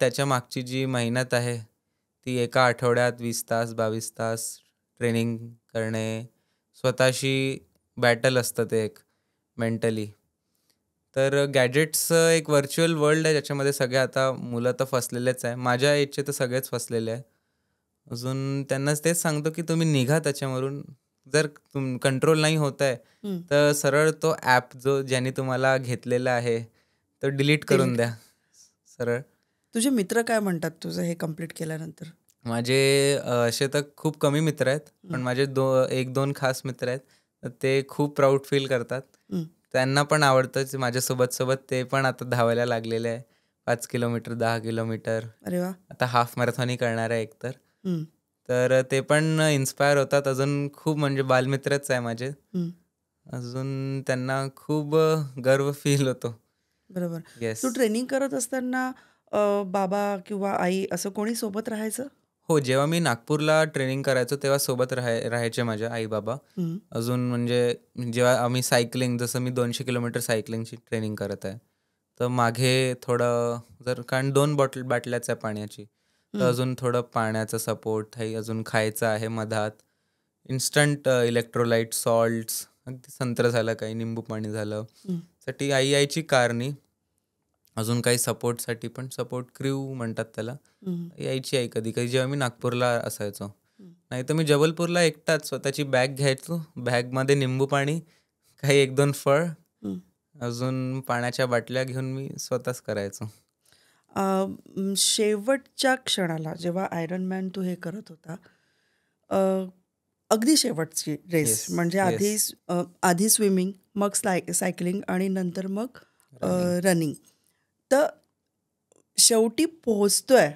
त्याच्या मागची जी मेहनत आहे ती एका आठवड्यात 20 तास 22 तास ट्रेनिंग करणे, स्वतःशी बॅटल असतं ते एक मेंटली. तर गॅजेट्स एक व्हर्च्युअल वर्ल्ड आहे ज्याच्यामध्ये सगळे आता मुलं तर फसलेलेच आहे. माझ्या एजचे तर सगळेच फसलेले आहे. अजून त्यांनाच तेच सांगतो की तुम्ही निघा त्याच्यावरून. जर कंट्रोल नाही होत आहे हं. तर सरळ तो ॲप ज्याने तुम्हाला घेतलेला आहे तो डिलीट करून डिलीट. द्या सरळ. तुझे मित्र काय म्हणतात तुझं हे कम्प्लीट केल्यानंतर? माझे असे तर खूप कमी मित्र आहेत, पण हं, माझे 1-2 खास मित्र आहेत. तर ते खूप प्राऊड फील करतात. हं. त्यांना पण माझ्यासोबत सोबत ते पण आता धावायला लागलेले आहे. 5 किलोमीटर, 10 किलोमीटर. अरे वाह! आता हाफ मॅरेथॉनही करणार आहे एकतर. हं, तर ते पण इन्स्पायर होतात. अजून खूप म्हणजे बालमित्रच आहे माझे. हं. अजून त्यांना खूप गर्व फील होतो. बरोबर. येस. तू ट्रेनिंग करत असताना बाबा किंवा आई असं कोणी सोबत राहायचं? हो, जेव्हा मी नागपूरला ट्रेनिंग करायचो तेव्हा सोबत राहायचे माझे आई-बाबा. हं, अजून म्हणजे जेव्हा आम्ही सायकलिंग, जसं मी 200 किलोमीटर सायकलिंगची ट्रेनिंग करत आहे. तर मागे थोडं, कारण 2 बाटल्याच आहे पाण्याची. तर हं, अजून थोडं पाण्याचा सपोर्ट आहे, अजून खायचं आहे मधात. इन्स्टंट इलेक्ट्रोलाइट, सॉल्ट्स, अगदी संत्र झालं, काही निंबू पाणी झालं. हं, साठी आई यायची कारनी. अजून काही सपोर्ट क्रू म्हणतात त्याला. हं, यायची आई कधी-कधी जेव्हा मी नागपूरला असायचो. हं. नाही तर मी जबलपूरला एकटाच स्वतःची बॅग घ्यायचो, बॅगमध्ये निंबू पाणी, काही 1-2 फळ, हं. अजून पाण्याच्या बाटल्या घेऊन मी स्वतःच करायचो. शेवटच्या क्षणाला जेव्हा आयरन मॅन तू हे करत होता, अ, अगदी शेवटची रेस येस, म्हणजे येस. आधी स्विमिंग, मग सायकलिंग आणि नंतर मग रनिंग. रनिंग. तर शेवटी पोहोचतोय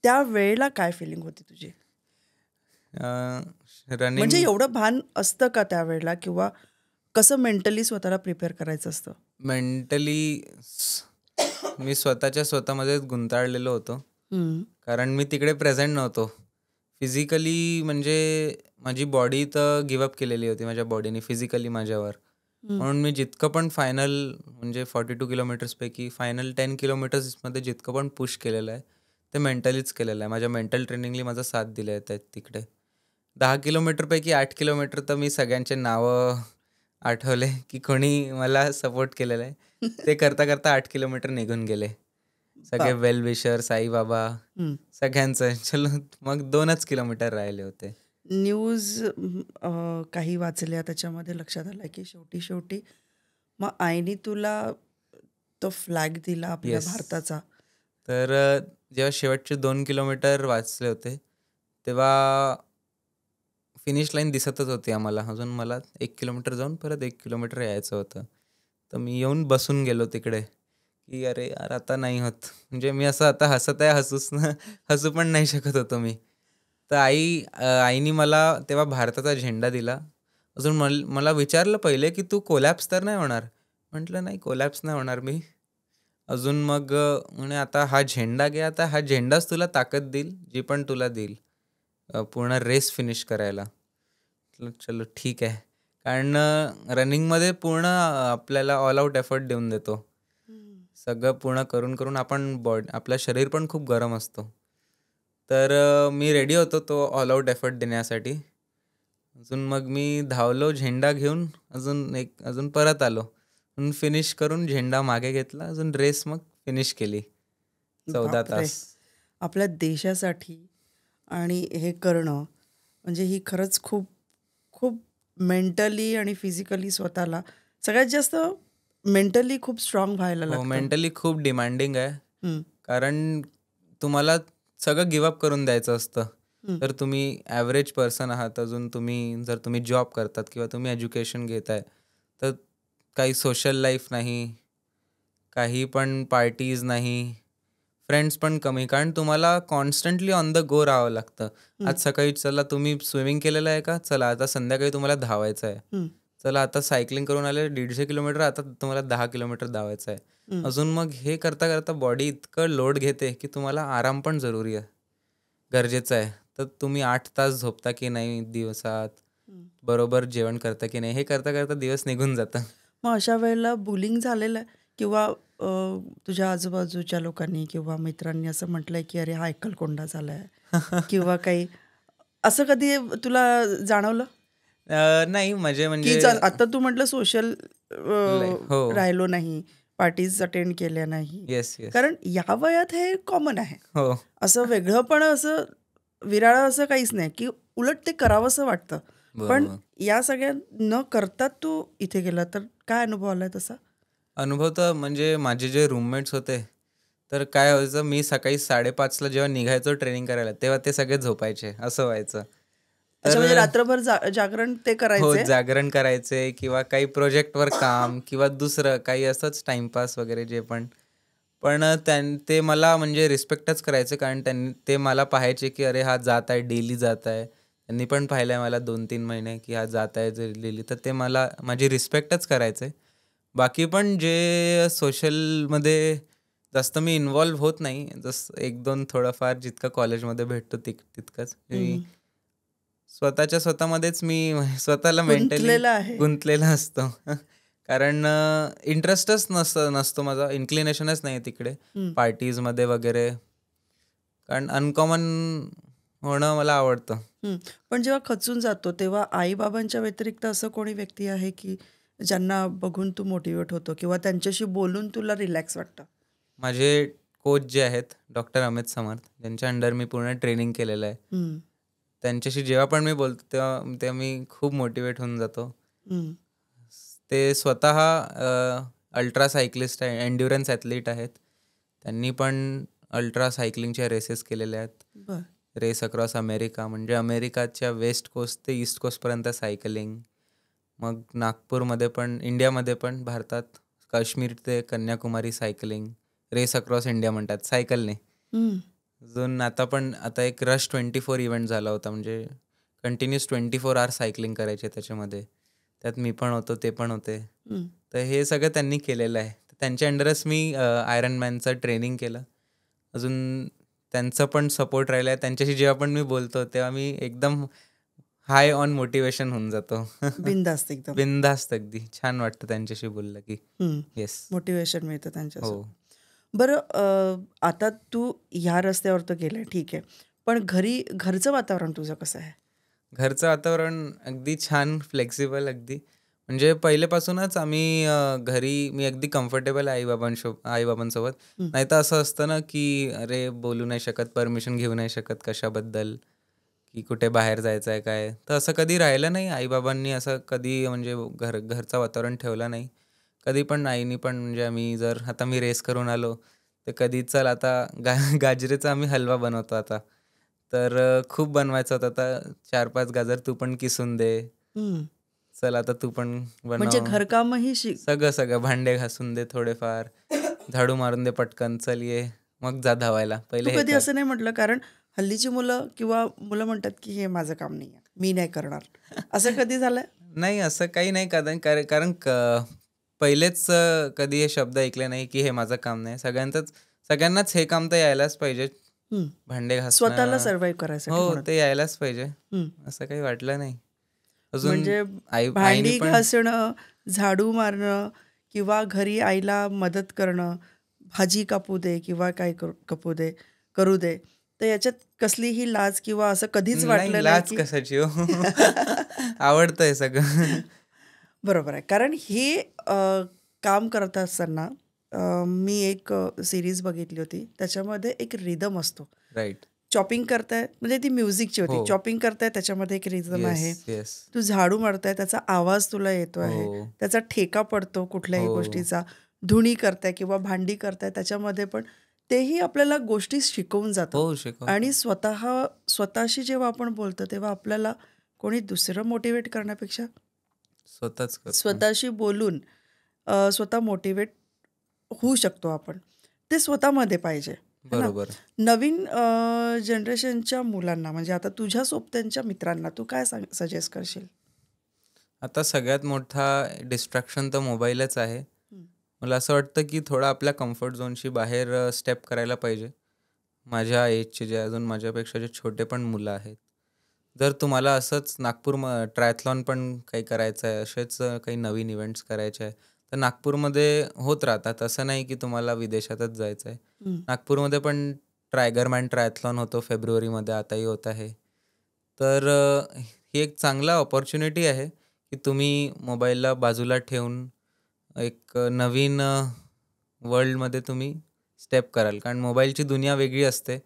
त्या वेळेला काय फिलिंग होती तुझी? म्हणजे रनिंग एवढं भान असतं का त्यावेळेला किंवा कसं मेंटली स्वतःला प्रिपेअर करायचं असतं? मेंटली मी स्वतःमध्येच गुंताळलेलो होतो. हं, कारण मी तिकडे प्रेझेंट नव्हतो. फिजिकली म्हणजे माझी बॉडी तर गिव्हअप केलेली होती माझ्या बॉडीने फिजिकली माझ्यावर. हं, म्हणून मी जितकं पण फायनल म्हणजे 42 किलोमीटर्सपैकी फायनल 10 किलोमीटर्समध्ये जितकं पण पुश केलेलं आहे, ते मेंटलीच केलेलं आहे. माझ्या मेंटल ट्रेनिंगनी माझा साथ दिला आहे तिकडे. 10 किलोमीटरपैकी 8 किलोमीटर तर मी सगळ्यांचे नावं आठवले, की कोणी मला सपोर्ट केलेला आहे. ते करता 8 किलोमीटर निघून गेले. सगळे बापरे! वेल विशर, साईबाबा हं. सगळ्यांचं. चलो मग 2च किलोमीटर राहिले होते. न्यूज काही वाचल्या त्याच्यामध्ये लक्षात आलं की शेवटी शेवटी मग आईने तुला तो फ्लॅग दिला आपल्या येस. भारताचा. तर जेव्हा शेवटचे 2 किलोमीटर वाचले होते, तेव्हा फिनिश लाईन दिसतच होती आम्हाला. अजून मला 1 किलोमीटर जाऊन परत 1 किलोमीटर यायचं होतं. तर मी येऊन बसून गेलो तिकडे, की अरे यार आता नाही होत. म्हणजे मी असं आता हसत आहे, हसू पण नाही शकत होतो मी. तर आईनी मला तेव्हा भारताचा झेंडा दिला. अजून मला विचारलं पहिले, की "तू कोलॅप्स तर नाही होणार?" म्हटलं, "नाही कोलॅप्स नाही होणार मी." अजून मग म्हणे, "आता हा झेंडा घे, आता हा झेंडाच तुला ताकद देईल, जी पण तुला देईल पूर्ण रेस फिनिश करायला." म्हटलं, "चलो ठीक आहे." कारण रनिंगमध्ये पूर्ण आपल्याला ऑल आउट एफर्ट देऊन देतो. हं. सगळं पूर्ण करून आपण आपलं शरीर पण खूप गरम असतो. तर मी रेडी होतो तो ऑल आउट एफर्ट देण्यासाठी. अजून मग मी धावलो झेंडा घेऊन अजून परत आलो. फिनिश करून झेंडा मागे घेतला. अजून रेस मग फिनिश केली. 14 बापरे! तास. आपल्या देशासाठी आणि हे करणं म्हणजे ही खरंच खूप खूप मेंटली आणि फिजिकली स्वतःला सगळ्यात जास्त मेंटली खूप स्ट्रॉंग व्हायला हो, लागतं. मेंटली खूप डिमांडिंग आहे. हं, कारण तुम्हाला सगळं गिव्ह करून द्यायचं असतं. हं. तर तुम्ही ॲव्हरेज पर्सन आहात. अजून जर तुम्ही जॉब करतात किंवा तुम्ही एज्युकेशन घेताय, तर काही सोशल लाईफ नाही, काही पण पार्टीज नाही, फ्रेंड्स पण कमी. कारण तुम्हाला कॉन्स्टंटली ऑन द गो राहावं लागतं. हं, आज सकाळी चला तुम्ही स्विमिंग केलेलं आहे का? चला आता संध्याकाळी तुम्हाला धावायचं आहे. हं, चला आता सायकलिंग करून आले 150 किलोमीटर, आता तुम्हाला 10 किलोमीटर धावायचं आहे. हं. अजून मग हे करता बॉडी इतकं लोड घेते, की तुम्हाला आराम पण जरुरी आहे, गरजेचं आहे. तर तुम्ही 8 तास झोपता की नाही दिवसात? हं. बरोबर जेवण करता की नाही? हे करता दिवस निघून जातं. मग अशा वेळेला बुलिंग झालेलं आहे किंवा तुझ्या आजूबाजूच्या लोकांनी किंवा मित्रांनी असं म्हटलंय की अरे हा एकलकोंडा झालाय किंवा काही असं कधी तुला जाणवलं नाही की म्हणजे आता तू म्हटलं सोशल हो. राहिलो नाही, पार्टीज अटेंड केल्या नाही, येस, येस. कारण या वयात हे कॉमन आहे. हो. असं वेगळं पण असं विराळं असं काहीच नाही की उलट ते करावंसं वाटतं. पण बरोबर. या सगळ्या न करता तू इथे गेला तर काय अनुभव आलाय तसा? अनुभव तर म्हणजे माझे जे रूममेट्स होते, तर काय व्हायचं मी सकाळी 5:30ला जेव्हा निघायचो ट्रेनिंग करायला, तेव्हा ते सगळे झोपायचे, असं व्हायचं. अच्छा, तर म्हणजे रात्रभर जागरण ते हो, करायचे? जागरण करायचे किंवा काही प्रोजेक्टवर काम किंवा दुसरं काही असंच टाईमपास वगैरे जे पण. पण ते मला म्हणजे रिस्पेक्टच करायचे कारण ते मला पाहायचे, की अरे हा जात आहे, डेली जात आहे. त्यांनी पण पाहिलं आहे मला 2-3 महिने, की हा जात आहे डेली. तर ते माझी रिस्पेक्टच करायचे. बाकी पण जे सोशलमध्ये जास्त मी इन्व्हॉल्व होत नाही. जसं 1-2 थोडंफार जितकं कॉलेजमध्ये भेटतो तितकंच. हं. स्वतःमध्येच मी स्वतःला मेंटली गुंतलेला आहे. गुंतलेला असतो. कारण इंटरेस्टच नसतो माझा, इन्क्लिनेशनच नाही तिकडे हं. पार्टीजमध्ये वगैरे. कारण अनकॉमन होणं मला आवडतं. हं. पण जेव्हा खचून जातो तेव्हा आई-बाबांच्या व्यतिरिक्त असं कोणी व्यक्ती आहे की ज्यांना बघून तू मोटिव्हेट होतो किंवा त्यांच्याशी बोलून तुला रिलॅक्स वाटतं? माझे कोच जे आहेत डॉक्टर अमित समर्थ, त्यांच्या अंडर मी पूर्ण ट्रेनिंग केलेलं आहे. हं. त्यांच्याशी जेव्हा पण मी बोलतो तेव्हा मी खूप मोटिवेट होऊन जातो. हं. ते स्वतः अल्ट्रा सायक्लिस्ट आहे, एन्ड्युरन्स ॲथलीट आहेत. त्यांनी पण अल्ट्रा सायकलिंगच्या रेसेस केलेल्या आहेत. बरं. रेस अक्रॉस अमेरिका, म्हणजे अमेरिकाच्या वेस्ट कोस्ट ते ईस्ट कोस्टपर्यंत सायकलिंग. मग नागपूरमध्ये पण, इंडियामध्ये पण, भारतात काश्मीर ते Kanyakumari cycling. Race across India म्हणतात सायकलने. हं. अजून आता एक रश 24 इव्हेंट झाला होता, म्हणजे कंटिन्यूस 24 आवर्स सायकलिंग करायचे त्याच्यामध्ये. त्यात मी पण होतो, ते पण होते. हं. तर हे सगळं त्यांनी केलेलं आहे. त्यांच्या अंडरच मी आयरनमॅनचं ट्रेनिंग केलं. अजून त्यांचं पण सपोर्ट राहिला आहे. त्यांच्याशी जेव्हा पण मी बोलतो तेव्हा मी एकदम हाय ऑन मोटिवेशन होऊन जातो. बिनधास्त एकदम. बिनधास्त अगदी. छान वाटतं त्यांच्याशी बोललं की. येस. मोटिवेशन मिळतं त्यांच्यासोबत. हो. बरं, आता तू ह्या रस्त्यावर तर गेलाय, ठीक आहे. पण घरचं वातावरण तुझं कसं आहे? घरचं वातावरण अगदी छान, फ्लेक्सिबल अगदी. म्हणजे पहिलेपासूनच आम्ही घरी मी अगदी कम्फर्टेबल आहे आईबाबांसोबत. हं. नाहीतर असं असतं ना, की अरे बोलू नाही शकत, परमिशन घेऊ नाही शकत कशाबद्दल, की कुठे बाहेर जायचं आहे काय. तर असं कधी राहिलं नाही. आईबाबांनी असं कधी म्हणजे घरचं वातावरण ठेवलं नाही. कधी पण आईनी पण, म्हणजे आता मी रेस करून आलो, तर कधी चल आता गाजरेचा आम्ही हलवा बनवतो आता. तर खूप बनवायचा होता. आता 4-5 गाजर तू पण किसून दे. हं. चल आता तू पण म्हणजे बनव. घरकामही सगळं भांडे घासून दे थोडेफार, झाडू मारून दे पटकन, चल ये. मग जा धावायला. तू पहिले हे कधी कर. असं नाही म्हटलं? कारण हल्लीची मुलं किंवा मुलं म्हणतात, की हे माझं काम नाही आहे, मी नाही करणार. असं कधी झालंय? नाही, असं काही नाही, कारण पहिलेच कधी हे शब्द ऐकले नाही, की हे माझं काम नाही. सगळ्यांनाच हे काम तर यायलाच पाहिजे. हं. भांडे स्वतःला घासणं, सर्व्हाइव्ह करायसाठी हो, म्हणत. ते यायलाच पाहिजे. हं. असं काही वाटलं नाही. अजून म्हणजे आईनी भांडी पण घासणं, झाडू मारणं किंवा घरी आईला मदत करणं, भाजी कापू दे किंवा काय करू दे. तर याच्यात कसलीही लाज किंवा असं कधीच नाही, वाटलं नाही, लाज की कशाची हो. आवडतंय सगळं. बरोबर आहे. कारण हे काम करत असताना मी एक सीरीज बघितली होती. त्याच्यामध्ये एक रिदम असतो. राईट. चॉपिंग करताय म्हणजे ती म्युझिकची होती. हो. चॉपिंग करताय त्याच्यामध्ये एक रिदम येस, आहे. येस. तू झाडू मारताय त्याचा आवाज तुला येतो आहे. हो, त्याचा ठेका पडतो कुठल्याही हो. गोष्टीचा. धुणी करताय किंवा भांडी करताय त्याच्यामध्ये पण तेही आपल्याला गोष्टी शिकवून जातं. हो, शिकवतो. आणि स्वतःशी जेव्हा आपण बोलतो तेव्हा आपल्याला कोणी दुसरं मोटिवेट करण्यापेक्षा स्वतःच करतो. स्वतःशी बोलून स्वतः मोटिवेट होऊ शकतो आपण. ते स्वतःमध्ये पाहिजे, है ना? बरोबर. नवीन जनरेशनच्या मुलांना म्हणजे आता तुझ्या सोबत्यांच्या मित्रांना तू काय सजेस्ट करशील? आता सगळ्यात मोठा डिस्ट्रॅक्शन तर मोबाईलच आहे. हं. मला असं वाटतं, की थोडं आपल्या कम्फर्ट झोनशी बाहेर स्टेप करायला पाहिजे. माझ्या एजचे जे अजून माझ्यापेक्षा जे छोटे पण मुलं आहेत. जर तुम्हाला असंच ट्रायथलॉन पण काही करायचं आहे, असेच काही नवीन इव्हेंट्स करायचे आहे, तर नागपूरमध्ये होत राहतात. असं नाही की तुम्हाला विदेशातच जायचं आहे. हं. नागपूरमध्ये पण टायगरमॅन ट्रायथलॉन होतो फेब्रुवारीमध्ये, आताही होत आहे. तर ही एक चांगला अपॉर्च्युनिटी आहे, की तुम्ही मोबाईलला बाजूला ठेवून एक नवीन वर्ल्डमध्ये तुम्ही स्टेप कराल. कारण मोबाईलची दुनिया वेगळी असते.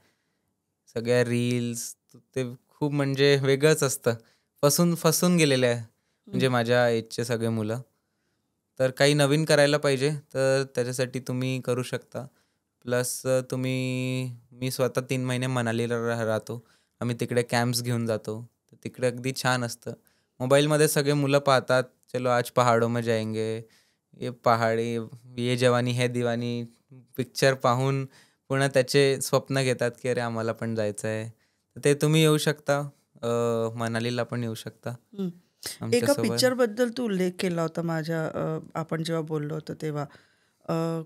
सगळ्या रील्स ते खूप म्हणजे वेगळंच असतं. फसून गेलेले आहे हं. म्हणजे माझ्या एजचे सगळे मुलं. तर काही नवीन करायला पाहिजे, तर त्याच्यासाठी तुम्ही करू शकता. प्लस मी स्वतः 3 महिने मनालीला राहतो. आम्ही तिकडे कॅम्प्स घेऊन जातो. तर तिकडे अगदी छान असतं. मोबाईलमध्ये सगळे मुलं पाहतात, चलो आज पहाडों में जाएंगे, ये पहाडी, ये जवानी है दिवानी पिक्चर पाहून पुन्हा त्याचे स्वप्न घेतात, की अरे आम्हाला पण जायचं आहे. तर ते तुम्ही येऊ शकता. मनालीला पण येऊ शकता हं. एका आमच्यासोबत. पिक्चरबद्दल तू उल्लेख केला होता आपण जेव्हा बोललो होतो तेव्हा.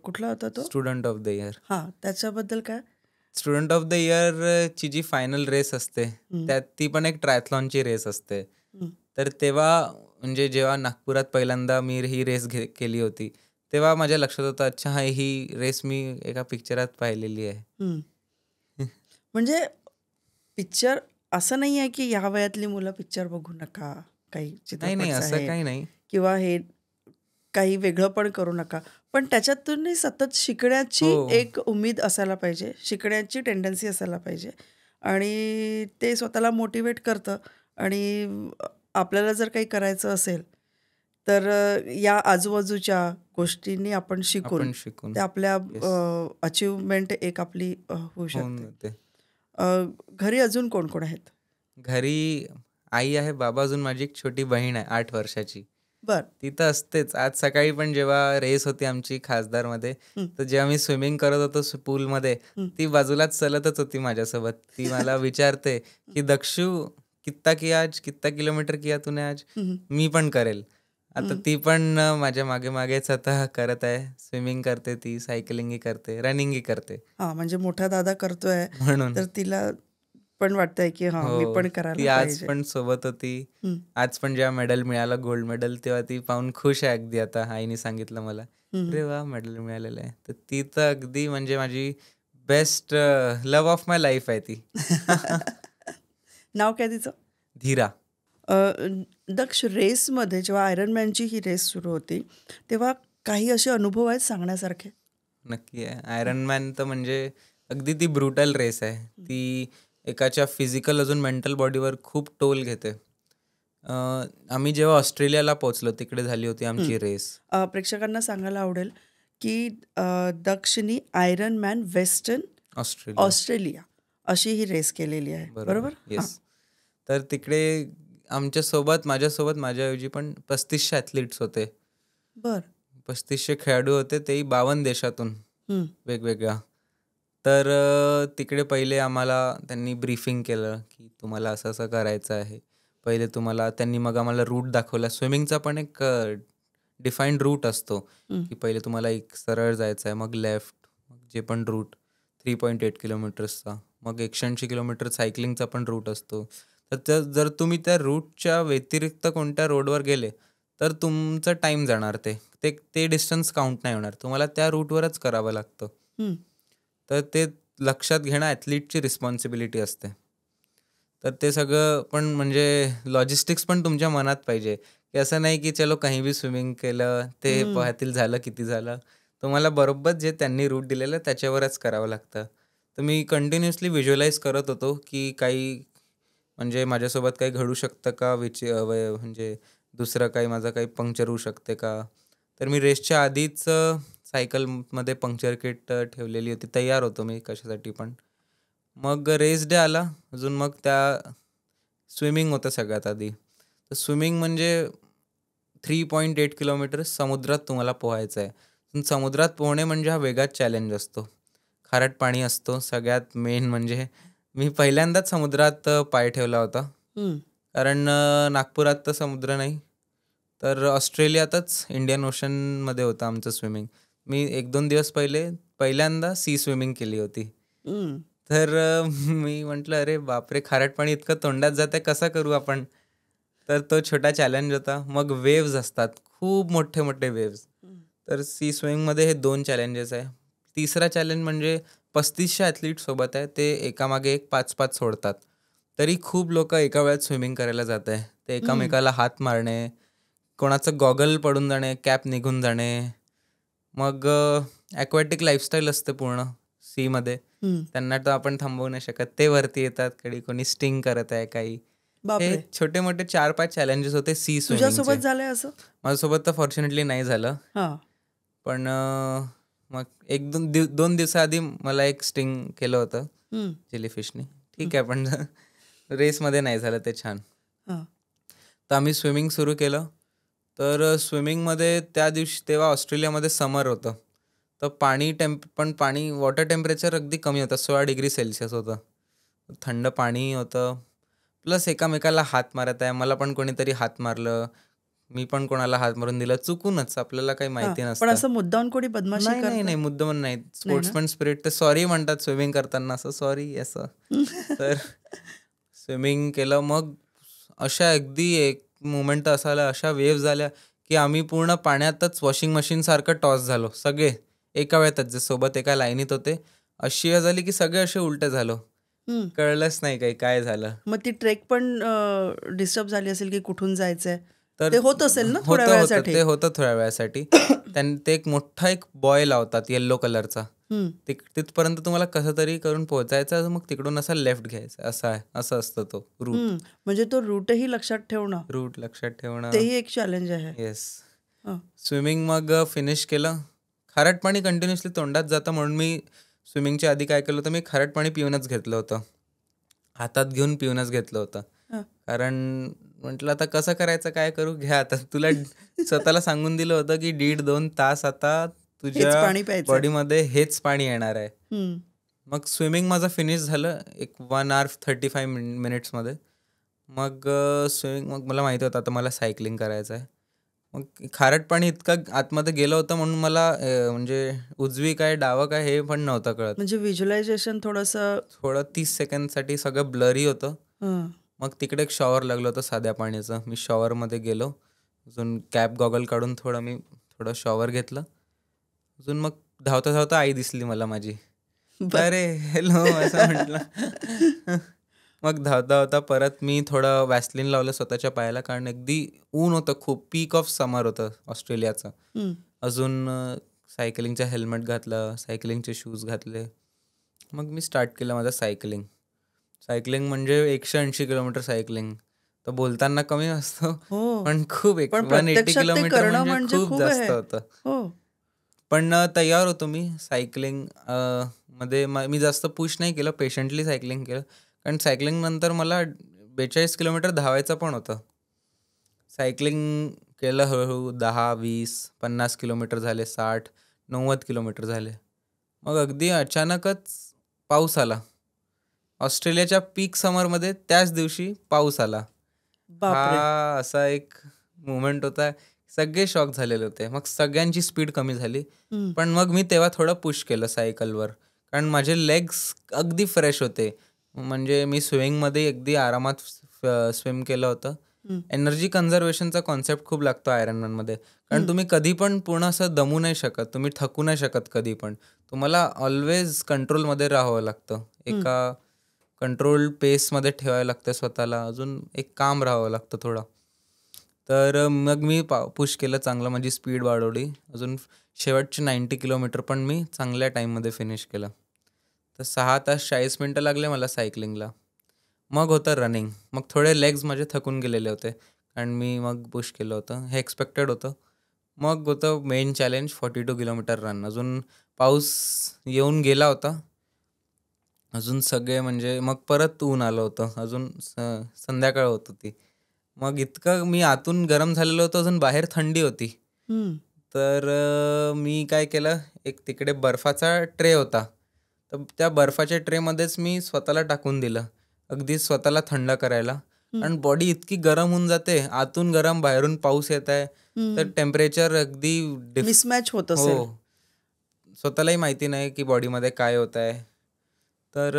कुठला होता तो? Student of the year. हां, त्याच्याबद्दल काय? स्टुडंट ऑफ द इयरची जी फायनल रेस असते, हं. ती पण एक ट्रायथलॉनची रेस असते. हं. तर तेव्हा म्हणजे जेव्हा नागपुरात पहिल्यांदा मी ही रेस केली होती, तेव्हा माझ्या लक्षात होतं, अच्छा हा ही रेस मी एका पिक्चरात पाहिलेली आहे. हं. म्हणजे पिक्चर असं नाही आहे, की ह्या वयातली मुलं पिक्चर बघू नका. काही नाही, नाही, चित्रपट असं आहेत काही नाही. किंवा हे काही वेगळं पण करू नका. पण त्याच्यातूनही सतत शिकण्याची हो, एक उमेद असायला पाहिजे. शिकण्याची टेंडन्सी असायला पाहिजे. आणि ते स्वतःला मोटिवेट करतं आणि आपल्याला जर काही करायचं असेल तर या आजूबाजूच्या गोष्टींनी आपण शिकून आपण शिकून ते आपल्या येस अचिव्हमेंट एक आपली होऊ होऊन शकते. जाते. अ, घरी अजून कोण कोण आहेत? घरी आई आहे, बाबा, अजून माझी एक छोटी बहीण आहे 8 वर्षाची. बर. ती तर असतेच. आज सकाळी पण जेव्हा रेस होती आमची खासदारमध्ये, हं, तर जेव्हा मी स्विमिंग करत होतो पूलमध्ये, हं, ती बाजूलाच चलतच होती माझ्यासोबत. ती मला विचारते, हं, की "दक्षू, कित्ता किया आज? कित्ता किलोमीटर किया तूने आज?" हं, मी पण करेल. आता हं. ती पण माझ्या मागे-मागेच आता करत आहे. स्विमिंग करते ती, सायकलिंगही करते, रनिंगही करते. हां, म्हणजे मोठा दादा करतोय, म्हणून तर तिला पण वाटतंय, की हां, मी हो, पण ती करायला आज पाहिजे. पण सोबत होती. हं, आज पण जेव्हा मेडल मिळालं, गोल्ड मेडल, तेव्हा ती पाहून खुश आहे अगदी आता. आईने सांगितलं मला, हं. "अरे वाह! मेडल मिळालेलं आहे." तर ती तर अगदी म्हणजे माझी best love of my life आहे ती. नाव काय तिचं? धीरा. अ, दक्ष, रेसमध्ये जेव्हा आयर्नमॅनची ही रेस सुरू होती, तेव्हा काही असे अनुभव आहेत सांगण्यासारखे? नक्की आहे. आयरन मॅन तर म्हणजे अगदी ती ब्रुटल रेस आहे. हं, ती एकाच्या फिजिकल अजून मेंटल बॉडीवर खूप टोल घेते. अ, आम्ही जेव्हा ऑस्ट्रेलियाला पोहोचलो, तिकडे झाली होती हं. आमची रेस. प्रेक्षकांना सांगायला आवडेल, की अ, दक्षनी आयर्नमॅन वेस्टर्न ऑस्ट्रेलिया. ऑस्ट्रेलिया अशी ही रेस केलेली आहे. बरोबर. बरोबर? हां. येस. तर तिकडे माझ्यासोबत माझ्याऐवजी पण 3500 ॲथलीट्स होते. बरं. 3500 खेळाडू होते, तेही 52 देशातून हं, वेगवेगळ्या. तर तिकडे पहिले आम्हाला त्यांनी ब्रीफिंग केलं, की तुम्हाला असं-असं करायचं आहे. पहिले त्यांनी मग आम्हाला रूट दाखवला. स्विमिंगचा पण एक डिफाईन्ड रूट असतो, हं, की पहिले तुम्हाला एक सरळ जायचं आहे, मग लेफ्ट, मग जे पण रूट 3.8 किलोमीटर्सचा, मग 180 किलोमीटर सायकलिंगचा पण रूट असतो. तर जर तुम्ही त्या रूटच्या व्यतिरिक्त कोणत्या रोडवर गेले, तर तुमचा टाईम जाणार ते. ते ते डिस्टन्स काउंट नाही होणार. तुम्हाला त्या रूटवरच करावं लागतं. हं, तर ते लक्षात घेणं ॲथलीटची रिस्पॉन्सिबिलिटी असते. तर ते सगळं पण म्हणजे लॉजिस्टिक्स पण तुमच्या मनात पाहिजे, की असं नाही की चलो काही बी स्विमिंग केलं, ते हं. पोह्यातील झालं, किती झालं. तुम्हाला बरोबर जे त्यांनी रूट दिलेलं त्याच्यावरच करावं लागतं. तर मी कंटिन्युअसली व्हिज्युअलाइज करत होतो, की काही म्हणजे माझ्यासोबत काही घडू शकतं का? म्हणजे दुसरं काही माझं काही पंक्चर होऊ शकते का? तर मी रेसच्या आधीच सायकलमध्ये पंक्चर किट ठेवलेली होती. तयार होतो मी कशासाठी पण. मग रेस डे आला. अजून मग स्विमिंग होतं सगळ्यात आधी. तर स्विमिंग म्हणजे 3.8 किलोमीटर समुद्रात तुम्हाला पोहायचं आहे. पण समुद्रात पोहणे म्हणजे हा वेगळाच चॅलेंज असतो. खारट पाणी असतो. सगळ्यात मेन म्हणजे मी पहिल्यांदाच समुद्रात पाय ठेवला होता. हं. कारण नागपुरात तर समुद्र नाही. तर ऑस्ट्रेलियातच इंडियन ओशनमध्ये होतं आमचं स्विमिंग. मी 1-2 दिवस पहिल्यांदा सी स्विमिंग केली होती. हं. तर मी म्हटलं, "अरे बापरे! खारट पाणी इतकं तोंडात जातंय, कसं करू आपण?" तर तो छोटा चॅलेंज होता. मग वेव्हज असतात, खूप मोठे-मोठे वेव्हज. हं. तर सी स्विमिंगमध्ये हे 2 चॅलेंजेस आहे. तिसरा चॅलेंज म्हणजे 3500 ॲथलीट सोबत आहे. ते एकामागे एक 5-5 सोडतात. तरी खूप लोकं एका वेळात स्विमिंग करायला जात आहे. ते हं. एकामेकाला हात मारणे, कोणाचं गॉगल पडून जाणे, कॅप निघून जाणे. मग ॲक्वॅटिक लाईफस्टाईल असते पूर्ण सीमध्ये. हं. त्यांना तर आपण थांबवू नाही शकत. ते वरती येतात, कधी कोणी स्टिंग करत आहे काही. हे बापरे! छोटे-मोठे 4-5 चॅलेंजेस होते सी तुझ्यासोबत स्विमिंगचे. झालंय असं? माझ्यासोबत तर फॉर्च्युनेटली नाही झालं. हां. पण मग 2 दिवसाआधी मला एक स्टिंग केलं होतं हं, जेलीफिशनी. हं. ठीक आहे, पण रेसमध्ये नाही झालं ते छान. हां. तर आम्ही स्विमिंग सुरू केलं. तर स्विमिंगमध्ये त्या दिवशी तेव्हा ऑस्ट्रेलियामध्ये समर होतं. तर पाणी वॉटर टेम्परेचर अगदी कमी होतं. 16 डिग्री सेल्सिअस होतं. थंड पाणी होतं. प्लस एकामेकाला हात मारत आहे. मला पण कोणीतरी हात मारलं. मी पण कोणाला हात मारून दिला. चुकूनच, आपल्याला काही हां. माहिती पण नसतं. असं मुद्दामून कोणी बदमाशी नाही, नाही, करतं? नाही. मुद्दामून नाही. नाही ना? स्पोर्ट्समन स्पिरिट ते सॉरी म्हणतात स्विमिंग करताना, असं सॉरी असं. तर स्विमिंग केलं. मग अशा अगदी एक मोमेंट असायला, अशा वेव्हज आल्या, की आम्ही पूर्ण पाण्यातच वॉशिंग मशीनसारखं टॉस झालो. सगळे एका वेळातच, जे सोबत एका लाईनीत होते. अशी वेळ झाली, की सगळे असे उलटे झालो. हं. कळलंच नाही काही काय झालं. मग ती ट्रेक पण डिस्टर्ब झाली असेल, की कुठून जायचंय? तर ते होत असेल ना थोड्या होतं, होतं. वेळासाठी? ते होतं थोड्या वेळासाठी. ते एक मोठा एक बॉय लावतात येलो कलरचा. तिथपर्यंत तुम्हाला कसं तरी करून पोहोचायचं, मग तिकडून असा लेफ्ट घ्यायचा, असं असतं तो रूट. म्हणजे तो रूटही लक्षात ठेवणं रूट लक्षात ठेवणं. तेही एक चॅलेंज आहे. येस. हं. स्विमिंग मग फिनिश केलं. खारट पाणी कंटिन्युअसली तोंडात जातं, म्हणून मी स्विमिंगच्या आधी काय केलं होतं, मी खारट पाणी पिऊनच घेतलं होतं. हातात घेऊन पिऊनच घेतलं होतं. हं. कारण म्हटलं आता कसं करायचं, काय करू, घ्या आता. तुला स्वतःला सांगून दिलं होतं की 1.5-2 तास आता तुझ्या पाणी प्यायचं. बॉडीमध्ये हेच पाणी येणार आहे. हं. मग स्विमिंग माझं फिनिश झालं एक 1 hour 35 मिनिट्समध्ये. मग स्विमिंग, मग मला माहिती होतं आता मला सायकलिंग करायचं आहे. मग खारट पाणी इतकं आतमध्ये गेलं होतं, म्हणून मला म्हणजे उजवी काय डावं काय हे पण नव्हतं कळत. म्हणजे व्हिज्युअलायझेशन थोडं 30 सेकंदसाठी सगळं ब्लरी होतं. हं. मग तिकडे एक शॉवर लागलं होतं साध्या पाण्याचं. मी शॉवरमध्ये गेलो. अजून कॅप गॉगल काढून मी थोडं शॉवर घेतलं. अजून मग धावता धावता आई दिसली मला माझी. अरे हॅलो असं म्हटलं. मग धावता धावता परत मी थोडं वॅसलिन लावलं स्वतःच्या पायाला, कारण अगदी ऊन होतं खूप. पीक ऑफ समर होतं ऑस्ट्रेलियाचं. अजून सायकलिंगचं हेल्मेट घातलं, सायकलिंगचे शूज घातले. मग मी स्टार्ट केलं माझं सायकलिंग. म्हणजे 180 किलोमीटर सायकलिंग. तर बोलताना कमी असतो, पण खूप 180 किलोमीटर म्हणजे खूप जास्त होतं. पण तयार होतो मी सायकलिंग मध्ये. मी जास्त पुश नाही केलं, पेशंटली सायकलिंग केलं, कारण सायकलिंग नंतर मला 42 किलोमीटर धावायचं पण होतं. सायकलिंग केलं हळूहळू. 10, 20, 50 किलोमीटर झाले, 60, 90 किलोमीटर झाले. मग अगदी अचानकच पाऊस आला. ऑस्ट्रेलियाच्या पीक समरमध्ये त्याच दिवशी पाऊस आला. हा असा एक मुवमेंट होता. सगळे शॉक झालेले होते. मग सगळ्यांची स्पीड कमी झाली. पण मग मी तेव्हा थोडं पुश केलं सायकलवर, कारण माझे लेग्स अगदी फ्रेश होते. म्हणजे मी स्विमिंगमध्ये अगदी आरामात स्विम केलं होतं. एनर्जी कन्झर्वेशनचा कॉन्सेप्ट खूप लागतो आयरनमॅनमध्ये, कारण तुम्ही कधी पण पूर्ण असं दमू नाही शकत, तुम्ही थकू नाही शकत कधी पण. तुम्हाला ऑलवेज कंट्रोलमध्ये राहावं लागतं, एका कंट्रोल पेसमध्ये ठेवायला लागतं स्वतःला. अजून एक काम राहावं लागतं थोडं. तर मग मी पुश केलं चांगलं, माझी स्पीड वाढवली. अजून शेवटचे 90 किलोमीटर पण मी चांगल्या टाईममध्ये फिनिश केलं. तर 6 तास 40 मिनटं लागले मला सायकलिंगला. मग होतं रनिंग. मग थोडे लेग्स माझे थकून गेलेले होते, कारण मी मग पुश केलं होतं, हे एक्सपेक्टेड होतं. मग होतं मेन चॅलेंज 42 किलोमीटर रन. अजून पाऊस येऊन गेला होता. अजून सगळे म्हणजे मग परत ऊन आलं होतं. अजून संध्याकाळ होत होती. मग इतकं मी आतून गरम झालेलं होतं, अजून बाहेर थंडी होती. तर मी काय केलं, एक तिकडे बर्फाचा ट्रे होता, तर त्या बर्फाच्या ट्रेमध्येच मी स्वतःला टाकून दिलं, अगदी स्वतःला थंड करायला. आणि बॉडी इतकी गरम होऊन जाते, आतून गरम बाहेरून पाऊस येत आहे, तर टेम्परेचर अगदी मिसमॅच होत असेल. हो, स्वतःलाही माहिती नाही की बॉडीमध्ये काय होत आहे. तर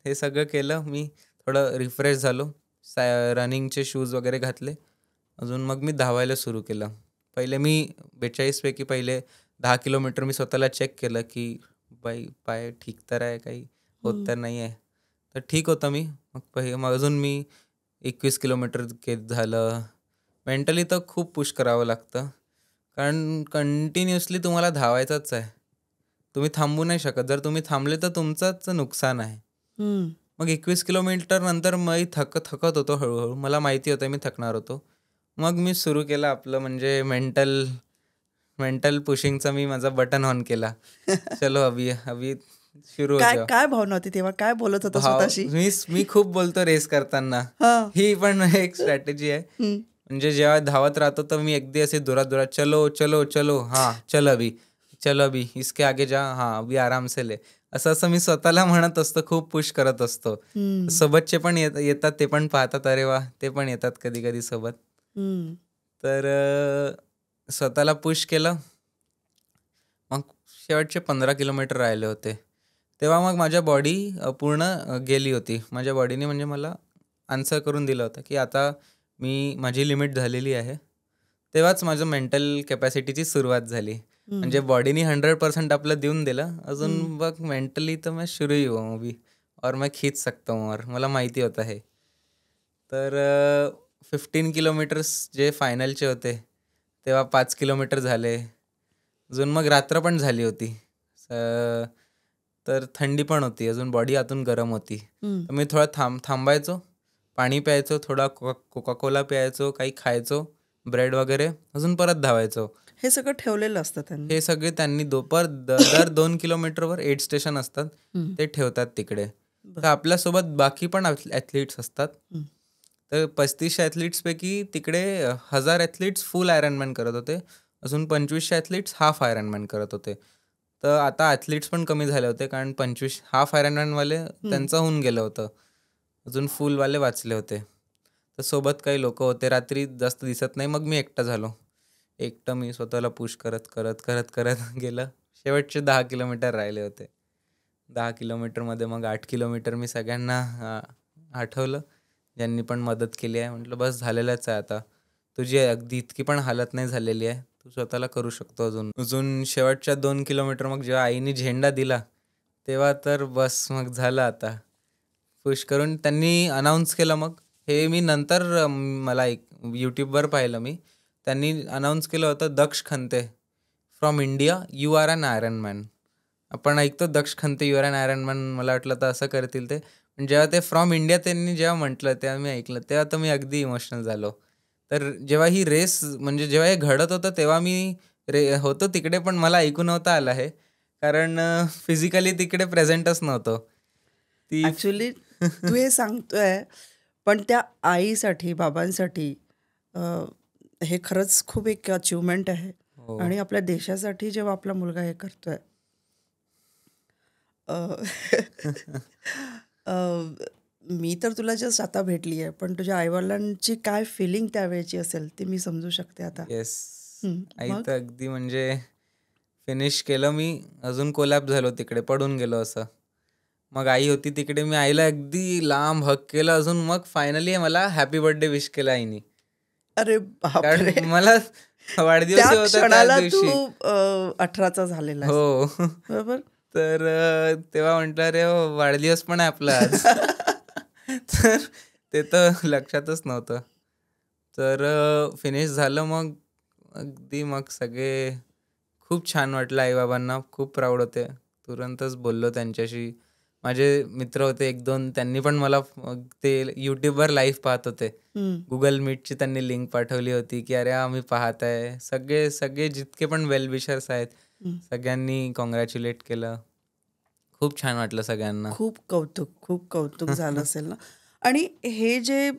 हे सगळं केलं मी, थोडं रिफ्रेश झालो, रनिंगचे शूज वगैरे घातले. अजून मग मी धावायला सुरू केलं. पहिले मी 42 पैकी पहिले 10 किलोमीटर मी स्वतःला चेक केलं की पाय ठीक तर आहे, काही होत तर नाही आहे. तर ठीक होतं मी. मग अजून मी 21 किलोमीटर झालं. मेंटली तर खूप पुश करावं लागतं, कारण कंटिन्युअसली तुम्हाला धावायचंच आहे, तुम्ही थांबू नाही शकत. जर तुम्ही थांबले तर तुमचंच नुकसान आहे. मग 21 किलोमीटर नंतर मी थकत होतो हळूहळू. मला माहिती होतं मी थकणार होतो. मग मी सुरू केलं आपलं म्हणजे मेंटल पुशिंगचं. मी माझा बटन ऑन केला. चलो अभी सुरू हो. काय भावना होती तेव्हा, काय बोलत होता स्वतःशी? मी खूप बोलतो रेस करताना. ही पण एक स्ट्रॅटेजी आहे. म्हणजे जेव्हा धावत राहतो तर मी अगदी असे जोरात चलो चलो चलो, हा चलो अभी इसके आगे जा, हा अभी आराम से ले, असं मी स्वतःला म्हणत असतो, खूप पुश करत असतो. सोबतचे पण येतात, ते पण पाहतात, अरे वा, ते पण येतात कधी कधी सोबत. तर स्वतःला पुश केलं. मग शेवटचे 15 किलोमीटर राहिले होते, तेव्हा मग माझ्या बॉडी पूर्ण गेली होती. माझ्या बॉडीने म्हणजे मला आन्सर करून दिलं होतं की आता माझी लिमिट झालेली आहे. तेव्हाच माझं मेंटल कॅपॅसिटीची सुरुवात झाली. म्हणजे बॉडीने 100% आपलं देऊन दिलं, अजून बघ मेंटली तर मैं शुरू ही हुआ अभी और मैं खींच सकता हूँ, और मला माहिती होतं हे. तर 15 किलोमीटर्स जे फायनलचे होते तेव्हा 5 किलोमीटर झाले. अजून मग रात्र पण झाली होती. तर थंडी पण होती, अजून बॉडी आतून गरम होती. हम्म. तर मी थोडा थांबायचो, पाणी प्यायचो, थोडा कोका कोला प्यायचो, काही खायचो, ब्रेड वगैरे, अजून परत धावायचो. हे सगळं ठेवलेलं असतं त्यांनी. हे सगळे त्यांनी दर 2 किलोमीटरवर 8 स्टेशन असतात, हम्म. ते ठेवतात तिकडे. तर बरं. आपल्यासोबत बाकी पण ॲथलीट्स असतात. हम्म. तर 3500 ॲथलीट्सपैकी तिकडे 1000 ॲथलीट्स फुल आयरनमॅन करत होते, अजून 2500 ॲथलीट्स हाफ आयरनमॅन करत होते. तर आता ॲथलीट्स पण कमी झाले होते, कारण 25 हाफ आयरनमॅनवाले त्यांचं होऊन गेलं होतं, अजून फुलवाले वाचले होते. तर सोबत काही लोक होते, रात्री जास्त दिसत नाही, मग मी एकटा झालो. एकटं मी स्वतःला पुश करत करत करत करत गेलं. शेवटचे 10 किलोमीटर राहिले होते. 10 किलोमीटरमध्ये मग 8 किलोमीटर मी सगळ्यांना आठवलं, ज्यांनी पण मदत केली आहे. म्हटलं बस झालेलंच आहे आता, तुझी अगदी इतकी पण हालत नाही झालेली आहे, तू स्वतःला करू शकतो. अजून शेवटच्या 2 किलोमीटर मग जेव्हा आईने झेंडा दिला, तेव्हा तर बस मग झालं आता. पुश करून त्यांनी अनाऊन्स केलं. मग हे मी नंतर मला यूट्यूबवर पाहिलं मी, त्यांनी अनाऊन्स केलं होतं, Daksh Khante from India, you are an Ironman. आपण ऐकतो Daksh Khante you are an Ironman, मला वाटलं तर असं करतील ते. पण जेव्हा ते फ्रॉम इंडिया त्यांनी जेव्हा म्हटलं, तेव्हा मी ऐकलं, तेव्हा तर मी अगदी इमोशनल झालो. तर जेव्हा ही रेस, म्हणजे जेव्हा हे घडत होतं, तेव्हा मी होतो तिकडे, पण मला ऐकू नव्हतं आलं हे, कारण फिजिकली तिकडे प्रेझेंटच नव्हतो. ती ॲक्च्युली तू हे सांगतोय, पण त्या आईसाठी, बाबांसाठी हे खरंच खूप एक अचिव्हमेंट आहे. हो. आणि आपल्या देशासाठी जेव्हा आपला मुलगा हे करतोय, मी तर तुला जस्ट आता भेटली आहे, पण तुझ्या आईवडिलांची काय फिलिंग त्यावेळेची असेल ते मी समजू शकते आता. येस. आई मग तर अगदी म्हणजे फिनिश केलं मी, अजून कोलॅप झालो तिकडे, पडून गेलो असं. मग आई होती तिकडे, मी आईला अगदी लांब हक केलं, अजून मग फायनली मला हॅपी बर्थडे विश केला आईनी. अरे कारण बापरे, मला वाढदिवस त्या होता त्या क्षणाला तू दिवशी. 18चा झालेला आहेस, हो. बरोबर. तर तेव्हा म्हटलं, अरे हो, वाढदिवस पण आहे आपला आज. तर ते तर लक्षातच नव्हतं. तर फिनिश झालं. मग अगदी मग सगळे खूप छान वाटलं, आईबाबांना खूप प्राऊड होते. तुरंतच बोललो त्यांच्याशी. माझे मित्र होते 1-2, त्यांनी पण मला ते यूट्यूबवर लाईव्ह पाहत होते. गुगल मीटची त्यांनी लिंक पाठवली होती, की अरे आम्ही पाहत आहे. सगळे जितके पण वेलविशर्स आहेत, सगळ्यांनी कॉंग्रॅच्युलेट केलं. खूप छान वाटलं सगळ्यांना. खूप कौतुक झालं असेल ना. आणि हे जे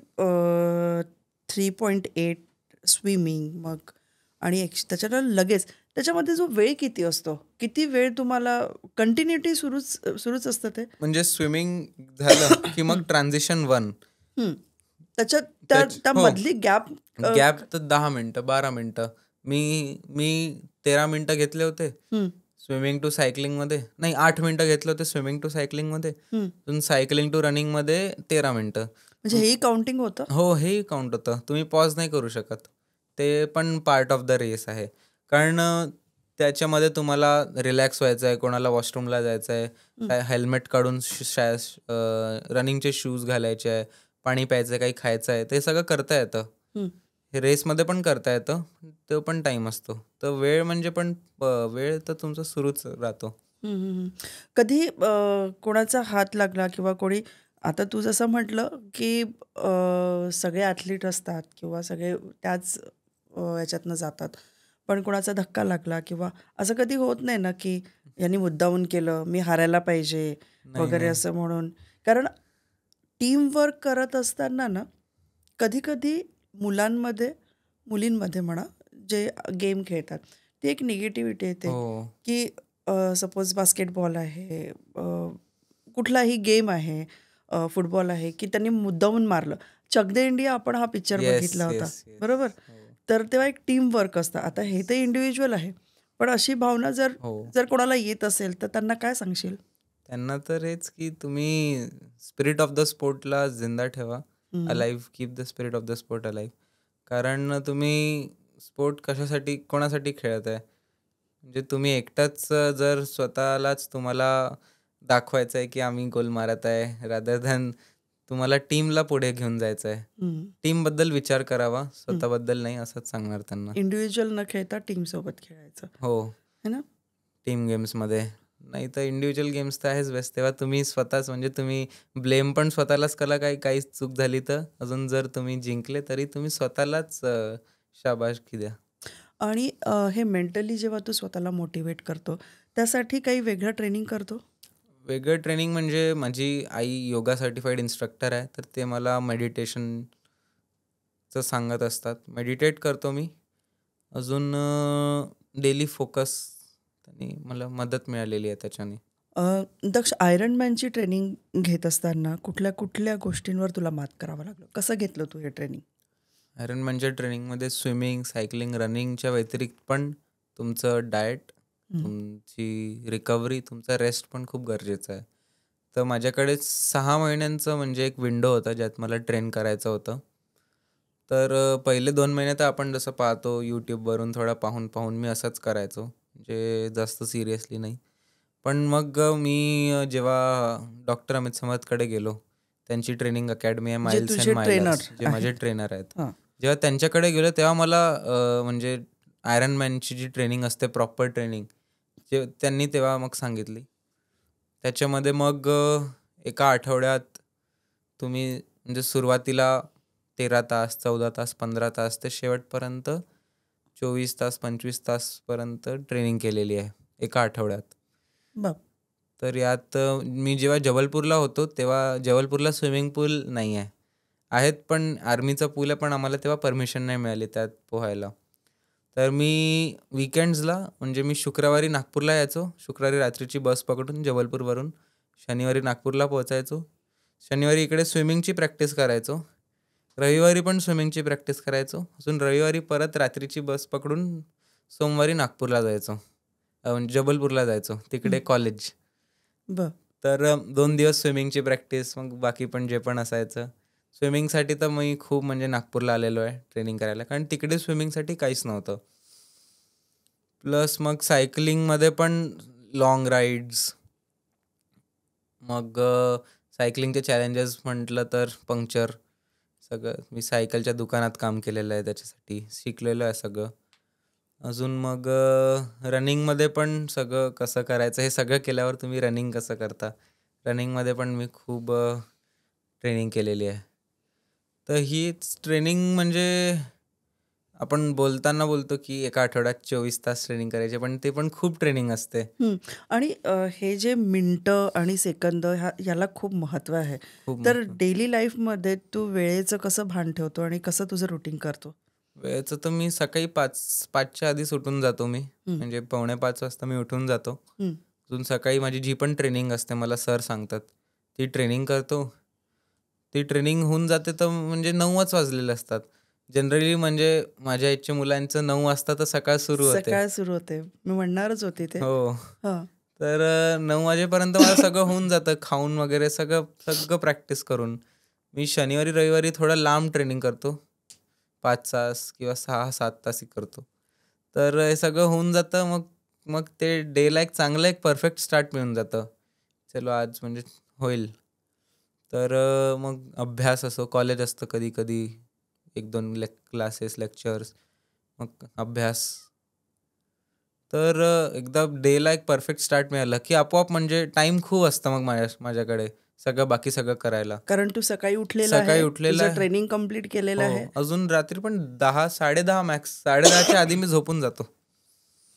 3.8 स्विमिंग, मग आणि त्याच्यात लगेच त्याच्यामध्ये जो वेळ किती असतो, किती वेळ तुम्हाला कंटिन्युटी सुरूच असतं ते? म्हणजे स्विमिंग झालं की मग ट्रान्झिशन 1. त्याच्यात हो, त्यामधली गॅप गॅप तर 10 मिनटं 12 मिनटं. मी 13 मिनटं घेतले होते स्विमिंग टू सायकलिंगमध्ये. नाही, 8 मिनटं घेतले होते स्विमिंग टू सायकलिंगमध्ये. अजून सायकलिंग टू रनिंगमध्ये 13 मिनटं. म्हणजे हेही काउंटिंग होतं? हो, हेही काउंट होतं. तुम्ही पॉज नाही करू शकत. ते पण पार्ट ऑफ द रेस आहे. कारण त्याच्यामध्ये तुम्हाला रिलॅक्स व्हायचं आहे, कोणाला वॉशरूमला जायचं आहे, हेल्मेट काढून रनिंगचे शूज घालायचे आहे, पाणी प्यायचं आहे, काही खायचं आहे, ते सगळं करता येतं. हे रेसमध्ये पण करता येतं, तो पण टाईम असतो. तर वेळ म्हणजे पण वेळ तर तुमचा सुरूच राहतो. कधी कोणाचा हात लागला किंवा कोणी, आता तू जसं म्हटलं की सगळे ॲथलीट असतात किंवा सगळे त्याच याच्यातनं जातात, पण कोणाचा धक्का लागला किंवा असं कधी होत नाही ना, की यांनी मुद्दामून केलं, मी हारायला पाहिजे वगैरे असं म्हणून? कारण टीमवर्क करत असताना ना, कधी-कधी मुलींमध्ये म्हणा, जे गेम खेळतात, ती एक निगेटिव्हिटी येते, हो. की सपोज बास्केटबॉल आहे, कुठलाही गेम आहे, फुटबॉल आहे, की त्यांनी मुद्दामून मारलं. चक दे इंडिया आपण हा पिक्चर बघितला होता, बरोबर? तर तेव्हा एक टीमवर्क असतं. आता हे तर इंडिव्हिज्युअल आहे, पण अशी भावना जर कोणाला येत असेल, तर त्यांना काय सांगशील? त्यांना तर हेच, की तुम्ही स्पिरिट ऑफ द स्पोर्टला जिंदा ठेवा, alive, keep the spirit of the sport alive. कारण तुम्ही स्पोर्ट कशासाठी, कोणासाठी खेळत आहे? म्हणजे तुम्ही एकटाच जर स्वतःलाच तुम्हाला दाखवायचं आहे की आम्ही गोल मारत आहे, रादर दॅन तुम्हाला टीमला पुढे घेऊन जायचं आहे. टीमबद्दल विचार करावा, स्वतःबद्दल नाही, असंच सांगणार त्यांना. इंडिव्हिज्युअल न खेळता टीमसोबत खेळायचं, हो, है ना? टीम गेम्समध्ये नाही तर इंडिव्हिज्युअल गेम्स तर आहेच बेस्ट. तेव्हा तुम्ही स्वतःच म्हणजे तुम्ही ब्लेम पण स्वतःलाच करा, काही चूक झाली तर. अजून जर तुम्ही जिंकले तरी तुम्ही स्वतःलाच शाबासकी द्या. आणि हे मेंटली जेव्हा तू स्वतःला मोटिवेट करतो, त्यासाठी काही वेगळं ट्रेनिंग करतो? वेगळं ट्रेनिंग म्हणजे माझी आई योगा सर्टिफाईड इन्स्ट्रक्टर आहे, तर ते मला मेडिटेशनचं सांगत असतात. मेडिटेट करतो मी. अजून डेली फोकस त्यांनी मला मदत मिळालेली आहे त्याच्याने. दक्ष, आयरन मॅनची ट्रेनिंग घेत असताना कुठल्या कुठल्या गोष्टींवर तुला मात करावं लागलं? कसं घेतलं तू हे ट्रेनिंग? आयरन मॅनच्या ट्रेनिंगमध्ये स्विमिंग, सायकलिंग, रनिंगच्या व्यतिरिक्त पण तुमचं डाएट, तुमची रिकव्हरी, तुमचा रेस्ट पण खूप गरजेचं आहे. तर माझ्याकडे 6 महिन्यांचं म्हणजे एक विंडो होता ज्यात मला ट्रेन करायचं होतं. तर पहिले 2 महिने तर आपण जसं पाहतो यूट्यूबवरून थोडा पाहून पाहून मी असंच करायचो. म्हणजे जास्त सिरियसली नाही. पण मग मी जेव्हा डॉक्टर अमित समर्थकडे गेलो, त्यांची ट्रेनिंग अकॅडमी आहे जे माइल्स अँड तुझे ट्रेनर मायलास, जे माझे आहेत. ट्रेनर आहेत. हां. जेव्हा त्यांच्याकडे गेलो तेव्हा मला म्हणजे आयरन मॅनची जी ट्रेनिंग असते प्रॉपर ट्रेनिंग, जे त्यांनी तेव्हा मग सांगितली. त्याच्यामध्ये मग एका आठवड्यात तुम्ही म्हणजे सुरुवातीला 13 तास, 14 तास, 15 तास ते शेवटपर्यंत 24 तास, 25 तासपर्यंत ट्रेनिंग केलेली आहे एका आठवड्यात. बाप तर यात मी जेव्हा जबलपूरला होतो तेव्हा जबलपूरला स्विमिंग पूल नाही आहे. आहेत पण आर्मीचा पूल आहे, पण आम्हाला तेव्हा परमिशन नाही मिळाली त्यात पोहायला. तर मी वीकेंड्सला म्हणजे मी शुक्रवारी नागपूरला यायचो. शुक्रवारी रात्रीची बस पकडून जबलपूरवरून शनिवारी नागपूरला पोहोचायचो. शनिवारी इकडे स्विमिंगची प्रॅक्टिस करायचो. रविवारी पण स्विमिंगची प्रॅक्टिस करायचो. अजून रविवारी परत रात्रीची बस पकडून सोमवारी नागपूरला जायचो. म्हणजे जबलपूरला जायचो. तिकडे कॉलेज. बर तर 2 दिवस स्विमिंगची प्रॅक्टिस, मग बाकी पण जे पण असायचं. स्विमिंगसाठी तर मी खूप म्हणजे नागपूरला आलेलो आहे ट्रेनिंग करायला, कारण तिकडे स्विमिंगसाठी काहीच नव्हतं. प्लस मग सायकलिंगमध्ये पण लाँग राईड्स, मग सायकलिंगचे चॅलेंजेस म्हटलं तर पंक्चर, सगळं मी सायकलच्या दुकानात काम केलेलं आहे, त्याच्यासाठी शिकलेलं आहे सगळं. अजून मग रनिंगमध्ये पण सगळं कसं करायचं हे सगळं केल्यावर तुम्ही रनिंग कसं करता, रनिंगमध्ये पण मी खूप ट्रेनिंग केलेली आहे. तर हीच ट्रेनिंग म्हणजे आपण बोलताना बोलतो की एका आठवड्यात 24 तास ट्रेनिंग करायचे, पण ते पण खूप ट्रेनिंग असते. आणि हे जे मिनटं आणि सेकंद याला खूप महत्त्व आहे. खूप तर महत्त्व. डेली लाईफमध्ये तू वेळेचं कसं भान ठेवतो आणि कसं तुझं रुटीन करतो? वेळेचं तर मी सकाळी 5च्या आधीच उठून जातो मी. हं, म्हणजे 4:45 वाजता मी उठून जातो. हं. अजून सकाळी माझी जी पण ट्रेनिंग असते मला सर सांगतात, ती ट्रेनिंग करतो. ती ट्रेनिंग होऊन जाते तर म्हणजे 9च वाजलेले असतात. जनरली म्हणजे माझ्या एजच्या मुलांचं 9 वाजता तर सकाळ सुरू होते. सकाळ सुरू होते. मी म्हणणारच होती ते. हो. हां. तर 9 वाजेपर्यंत मला सगळं होऊन जातं. खाऊन वगैरे सगळं सगळं प्रॅक्टिस करून. मी शनिवारी, रविवारी थोडं लांब ट्रेनिंग करतो. 5 तास किंवा 6-7 तासही करतो. तर हे सगळं होऊन जातं. मग मग ते डेला एक चांगलं एक परफेक्ट स्टार्ट मिळून जातं. चलो आज म्हणजे होईल. तर मग अभ्यास असो, कॉलेज असतं कधी-कधी. 1-2 क्लासेस, लेक्चर्स, मग अभ्यास. तर एकदा डेला एक परफेक्ट स्टार्ट मिळाला, की आपोआप म्हणजे टाईम खूप असतं मग माझ्याकडे सगळं बाकी सगळं करायला. कारण तू सकाळी उठलेला सकाळी आहे, उठलेलं तुझं आहे. ट्रेनिंग कंप्लीट केलेलं आहे. हो. अजून रात्री पण 10, 10:30 मॅक्स. 10:30च्या आधी मी झोपून जातो.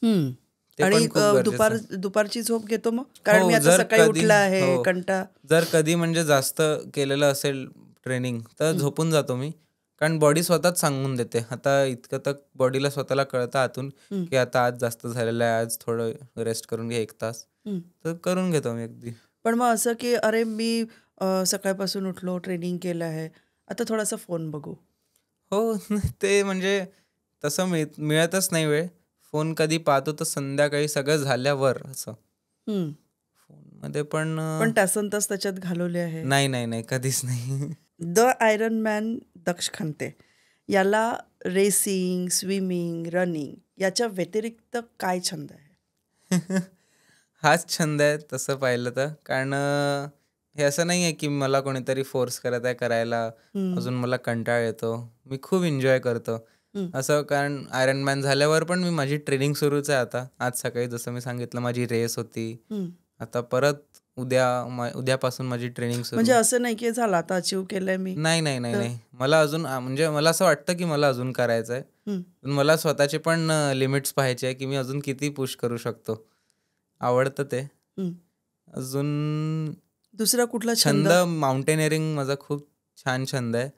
हं. ते आणि पण खूप गरजेचं आहे. दुपारची झोप घेतो मग? कारण मी हो, आता सकाळी उठला आहे, हो. जर कधी म्हणजे जास्त केलेलं असेल ट्रेनिंग, तर हं, झोपून जातो मी. कारण बॉडी स्वतःच सांगून देते. आता इतकं तर बॉडीला स्वतःला कळतं आतून, हं, की आता आज जास्त झालेलं आहे, आज थोडं रेस्ट करून घे 1 तास. हं. तर करून घेतो मी अगदी. पण मग असं की अरे मी सकाळपासून उठलो, ट्रेनिंग केलं आहे, आता थोडासा फोन बघू. हो, ते म्हणजे तसं मिळतच नाही वेळ. फोन कधी पाहतो तर संध्याकाळी सगळं झाल्यावर असं. हं. फोनमध्ये पण पण तासनतास त्याच्यात घालवले आहे. नाही, नाही, नाही. कधीच नाही. द आयरन मॅन दक्ष खंते याला रेसिंग, स्विमिंग, रनिंग याच्या व्यतिरिक्त काय छंद आहे? हाच छंद आहे तसं पाहिलं तर. कारण हे असं नाही आहे की मला कोणीतरी फोर्स करत आहे करायला. हं, अजून मला कंटाळा येतो. मी खूप एन्जॉय करतो. असं. कारण आयरन मॅन झाल्यावर पण मी माझी ट्रेनिंग सुरूच आहे आता. आज सकाळी जसं मी सांगितलं माझी रेस होती. आता परत उद्यापासून माझी ट्रेनिंग सुरू. म्हणजे असं नाही की झालं आता अचीव केलंय मी. नाही नाही नाही नाही मला अजून म्हणजे मला असं वाटतं की मला अजून करायचं आहे. मला स्वतःचे पण लिमिट्स पाहायचे आहे की मी अजून किती पुश करू शकतो. आवडतं ते. अजून दुसरा कुठला छंद माउंटेनिअरिंग माझा खूप छान छंद आहे.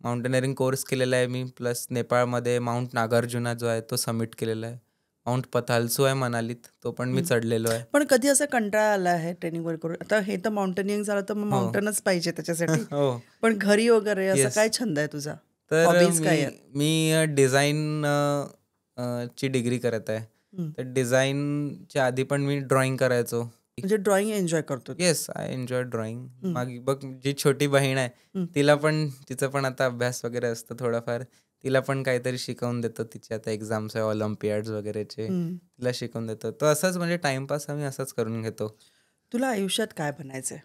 माउंटेनिअरिंग कोर्स केलेला आहे मी. प्लस नेपाळमध्ये माउंट नागार्जुना जो आहे तो समिट केलेला आहे. माउंट पथालसू आहे मनालीत, तो पण मी चढलेलो आहे. पण कधी असं कंटाळा आला आहे ट्रेनिंग वगैरे करून? आता हे तर माउंटेनिअरिंग झालं तर मग माउंटनच पाहिजे त्याच्यासाठी. पण घरी वगैरे असं काय छंद आहे तुझा? तर मी डिझाईन ची डिग्री करत आहे. तर डिझाईनच्या आधी पण मी ड्रॉइंग करायचो. म्हणजे ड्रॉइंग एन्जॉय करतो? Yes, I enjoy drawing. मागे बघ जी छोटी बहीण आहे तिचं पण आता अभ्यास वगैरे असतं थोडाफार. तिला पण काहीतरी शिकवून देतो. तिचे आता एक्झाम्स आहे ऑलिम्पियाड्स वगैरेचे, तिला शिकवून देतो. तो असंच म्हणजे टाइमपास आम्ही असंच करून घेतो. तुला आयुष्यात काय बनायचंय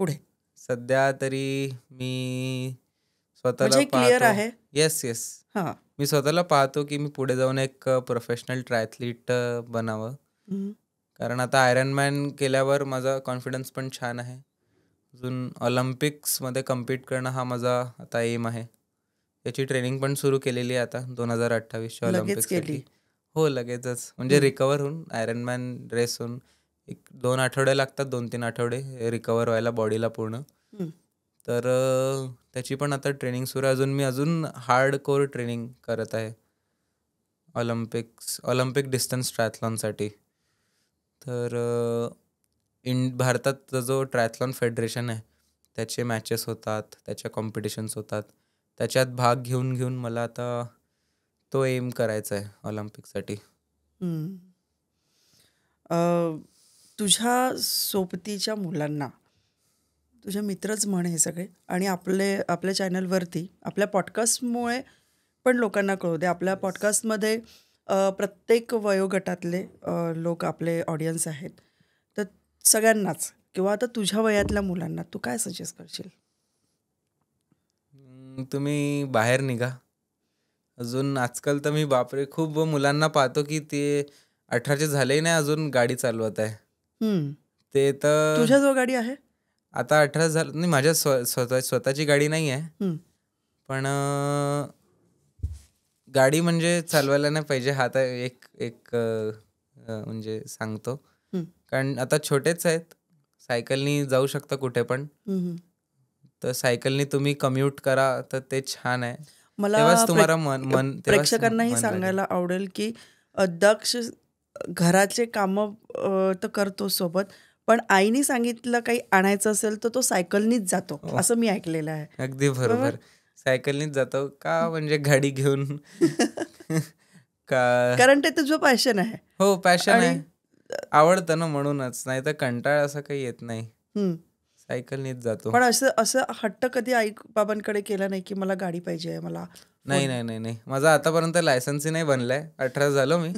पुढे? सध्या तरी मी स्वतःला क्लिअर आहे? येस. मी स्वतःला पाहतो की मी पुढे जाऊन एक प्रोफेशनल ट्रायथलीट बनावं. कारण आता आयरन मॅन केल्यावर माझा कॉन्फिडन्स पण छान आहे. अजून ऑलिम्पिक्समध्ये कम्पीट करणं हा माझा आता एम आहे. याची ट्रेनिंग पण सुरू केलेली आहे आता 2028च्या ऑलिम्पिकसाठी. हो, लगेचच. म्हणजे रिकवर होऊन आयरन मॅन रेस होऊन 1-2 आठवडे लागतात, 2-3 आठवडे रिकवर व्हायला बॉडीला पूर्ण. तर त्याची पण आता ट्रेनिंग सुरू आहे. मी अजून हार्ड कोर ट्रेनिंग करत आहे ऑलिम्पिक डिस्टन्स ट्रायथलॉनसाठी. तर भारतात जो ट्रायथलॉन फेडरेशन आहे त्याचे मॅचेस होतात, त्याच्या कॉम्पिटिशन्स होतात. त्याच्यात भाग घेऊन मला आता तो एम करायचा आहे ऑलिम्पिकसाठी. तुझ्या सोबतीच्या मुलांना तुझे मित्रच म्हण हे सगळे, आणि आपल्या चॅनलवरती आपल्या पॉडकास्टमुळे पण लोकांना कळू दे. आपल्या पॉडकास्टमध्ये प्रत्येक वयोगटातले लोक आपले ऑडियन्स आहेत. तर सगळ्यांनाच किंवा आता तुझ्या वयातल्या मुलांना तू काय सजेस्ट करशील? तुम्ही बाहेर निघा. अजून आजकाल तर मी बापरे खूप मुलांना पाहतो की ते 18चे झालेही नाही अजून गाडी चालवत आहे. ते तर तुझ्याजवळ गाडी आहे? आता 18 झालं नाही. माझ्या स्वतःची गाडी नाही आहे. पण गाडी म्हणजे चालवायला नाही पाहिजे हा तर एक म्हणजे सांगतो. कारण आता छोटेच आहेत, सायकलनी जाऊ शकता कुठे पण. तर सायकलनी तुम्ही कम्युट करा तर ते छान आहे. मला प्रेक्षकांनाही सांगायला आवडेल की दक्ष घराचे कामं तर करतो सोबत, पण आईने सांगितलं काही आणायचं असेल तर तो सायकलनीच जातो, असं मी ऐकलेलं आहे. अगदी बरोबर. सायकलनीच जातो का म्हणजे गाडी घेऊन का? कारण ते तुझं पॅशन आहे. हो, पॅशन आहे, आवडतं ना, म्हणूनच. नाही तर कंटाळा असं काही येत नाही. सायकलनीच जातो. पण असं हट्ट कधी आई बाबांकडे केला नाही की मला गाडी पाहिजे मला? नाही. माझं आतापर्यंत लायसन्सही नाही बनलाय. 18 झालो मी,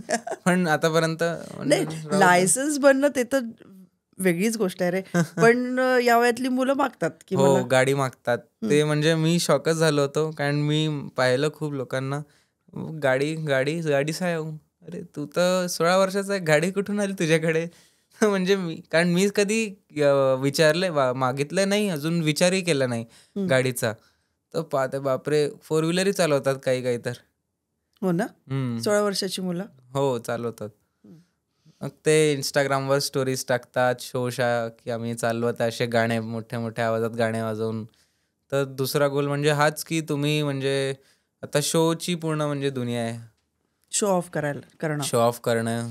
पण आतापर्यंत लायसन्स बनणं ते तर वेगळीच गोष्ट आहे रे. पण या वयातली मुलं मागतात की हो, गाडी मागतात. ते म्हणजे मी शॉकच झालो होतो, कारण मी पाहिलं खूप लोकांना गाडी साहेब. अरे तू तर 16 वर्षाचा आहे, गाडी कुठून आली तुझ्याकडे? म्हणजे कारण मी कधी मागितलं नाही, अजून विचारही केला नाही गाडीचा. तर पाहते बापरे 4 व्हीलरही चालवतात काही तर. हो ना, 16 वर्षाची मुलं हो चालवतात. मग ते इंस्टाग्रामवर स्टोरीज टाकतात, शोशा की आम्ही चालवत असे गाणे मोठ्या मोठ्या आवाजात गाणे वाजवून. तर दुसरा गोल म्हणजे हाच की तुम्ही म्हणजे आता शोची पूर्ण म्हणजे दुनिया आहे. शो ऑफ करणं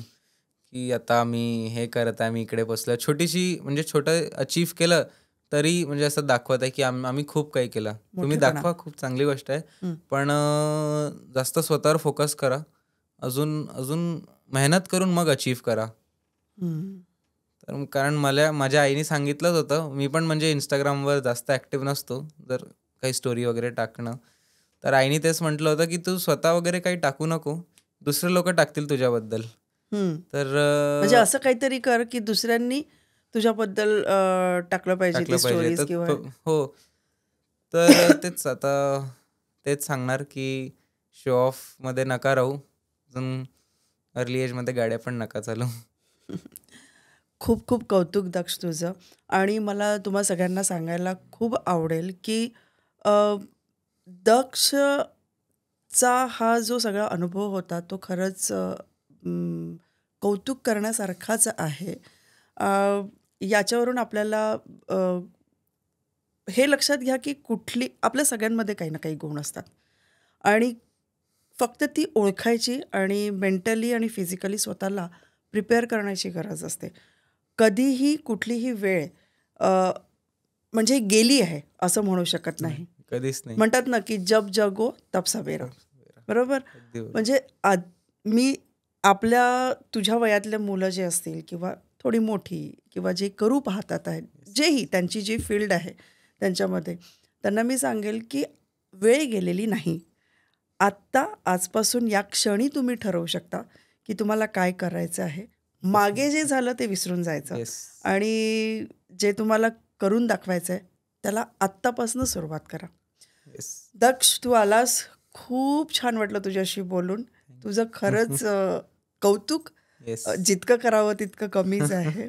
की आता मी हे करत आहे, मी इकडे बसलो. छोटं अचीव्ह केलं तरी म्हणजे असं दाखवत आहे की आम्ही खूप काही केलं. तुम्ही दाखवा, खूप चांगली गोष्ट आहे, पण जास्त स्वतःवर फोकस करा. अजून मेहनत करून मग अचीव्ह करा. तर कारण माझ्या आईने सांगितलंच होतं. मी पण म्हणजे इंस्टाग्रामवर जास्त ॲक्टिव्ह नसतो, जर काही स्टोरी वगैरे टाकणं. तर आईने तेच म्हटलं होतं की तू स्वतः वगैरे काही टाकू नको, दुसरे लोक टाकतील तुझ्याबद्दल. तर म्हणजे असं काहीतरी कर की दुसऱ्यांनी तुझ्याबद्दल टाकलं पाहिजे स्टोरीज किंवा. हो, तर तेच सांगणार की शो ऑफमध्ये नका राहू. अजून अर्ली एजमध्ये गाड्या पण नका चालू. खूप खूप कौतुक दक्ष तुझं. आणि मला तुम्हा सगळ्यांना सांगायला खूप आवडेल की अ, दक्षचा हा जो सगळा अनुभव होता तो खरंच कौतुक करण्यासारखाच आहे. अ, याच्यावरून आपल्याला अ, हे लक्षात घ्या की कुठली आपल्या सगळ्यांमध्ये काही ना काही गुण असतात आणि फक्त ती ओळखायची आणि मेंटली आणि फिजिकली स्वतःला प्रिपेअर करण्याची गरज असते. कधीही कुठलीही वेळ अ, म्हणजे गेली आहे असं म्हणू शकत नाही, नाही. कधीच नाही. म्हणतात ना की जब जगो तब सवेरा. बरोबर? अगदी बरोबर. म्हणजे मी आपल्या तुझ्या वयातले मुलं जे असतील किंवा थोडी मोठी किंवा जे करू पाहतात आहेत, जेही त्यांची जी फील्ड आहे त्यांच्यामध्ये, त्यांना मी सांगेल की वेळ गेलेली नाही. आत्ता आजपासून या क्षणी तुम्ही ठरवू शकता की तुम्हाला काय करायचं आहे. मागे जे झालं ते विसरून जायचं येस. आणि जे तुम्हाला करून दाखवायचं आहे त्याला आत्तापासून सुरुवात करा. येस. दक्ष, तू आलास. खूप छान वाटलं तुझ्याशी बोलून. तुझं खरंच कौतुक येस. जितकं करावं तितकं कमीच आहे.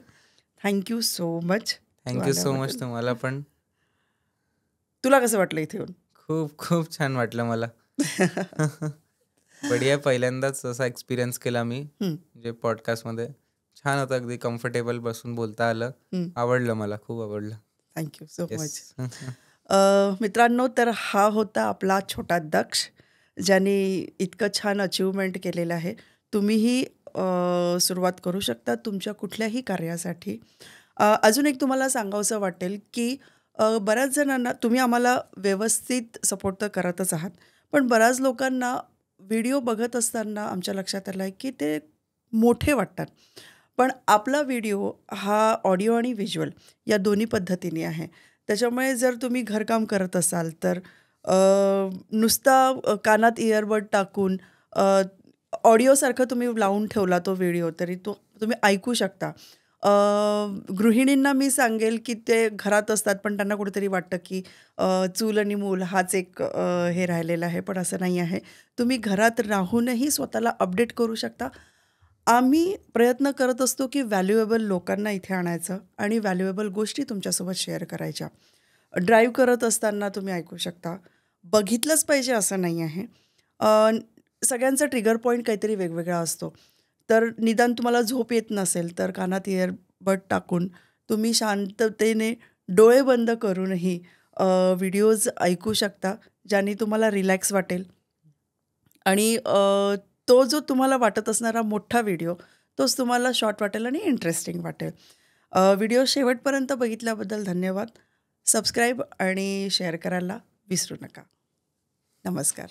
थँक्यू सो मच तू थँक्यू सो मच आल्याबद्दल. तुम्हाला पण. तुला कसं वाटलं इथे येऊन? खूप खूप छान वाटलं मला. बढिया, पहिल्यांदाच असा एक्सपिरियन्स केला मी हं, म्हणजे पॉडकास्टमध्ये. छान होतं, अगदी कम्फर्टेबल बसून बोलता आलं. हं. आवडलं मला, खूप आवडलं. Thank you so much. येस. मित्रांनो, तर हा होता आपला छोटा दक्ष, ज्याने इतकं छान अचीवमेंट केलेलं आहे. तुम्हीही सुरुवात करू शकता तुमच्या कुठल्याही कार्यासाठी. अजून एक तुम्हाला सांगावसं वाटेल की बऱ्याच जणांना तुम्ही आम्हाला व्यवस्थित सपोर्ट तर करतच आहात, पण बऱ्याच लोकांना व्हिडिओ बघत असताना आमच्या लक्षात आलं आहे की ते मोठे वाटतात. पण आपला व्हिडिओ हा ऑडिओ आणि व्हिज्युअल या दोन्ही पद्धतीने आहे. त्याच्यामुळे जर तुम्ही घरकाम करत असाल तर अ, नुसता कानात इयरबड टाकून ऑडिओसारखं तुम्ही लावून ठेवला तो व्हिडिओ तरी तो तुम्ही ऐकू शकता. अ, गृहिणींना मी सांगेल की ते घरात असतात पण त्यांना कुठेतरी वाटतं की चूल आणि मूल हाच एक हे राहिलेला आहे, पण असं नाही आहे. तुम्ही घरात राहूनही स्वतःला अपडेट करू शकता. आम्ही प्रयत्न करत असतो की व्हॅल्युएबल लोकांना इथे आणायचं आणि व्हॅल्युएबल गोष्टी तुमच्यासोबत शेअर करायच्या. ड्राईव्ह करत असताना तुम्ही ऐकू शकता. बघितलंच पाहिजे असं नाही आहे. अ, सगळ्यांचा ट्रिगर पॉईंट काहीतरी वेगवेगळा असतो. तर निदान तुम्हाला झोप येत नसेल तर कानात इयरबड टाकून तुम्ही शांततेने डोळे बंद करूनही व्हिडिओज ऐकू शकता, ज्याने तुम्हाला रिलॅक्स वाटेल. आणि तो जो तुम्हाला वाटत असणारा मोठा व्हिडिओ, तोच तुम्हाला शॉर्ट वाटेल आणि इंटरेस्टिंग वाटेल. व्हिडिओ शेवटपर्यंत बघितल्याबद्दल धन्यवाद. सबस्क्राईब आणि शेअर करायला विसरू नका. नमस्कार.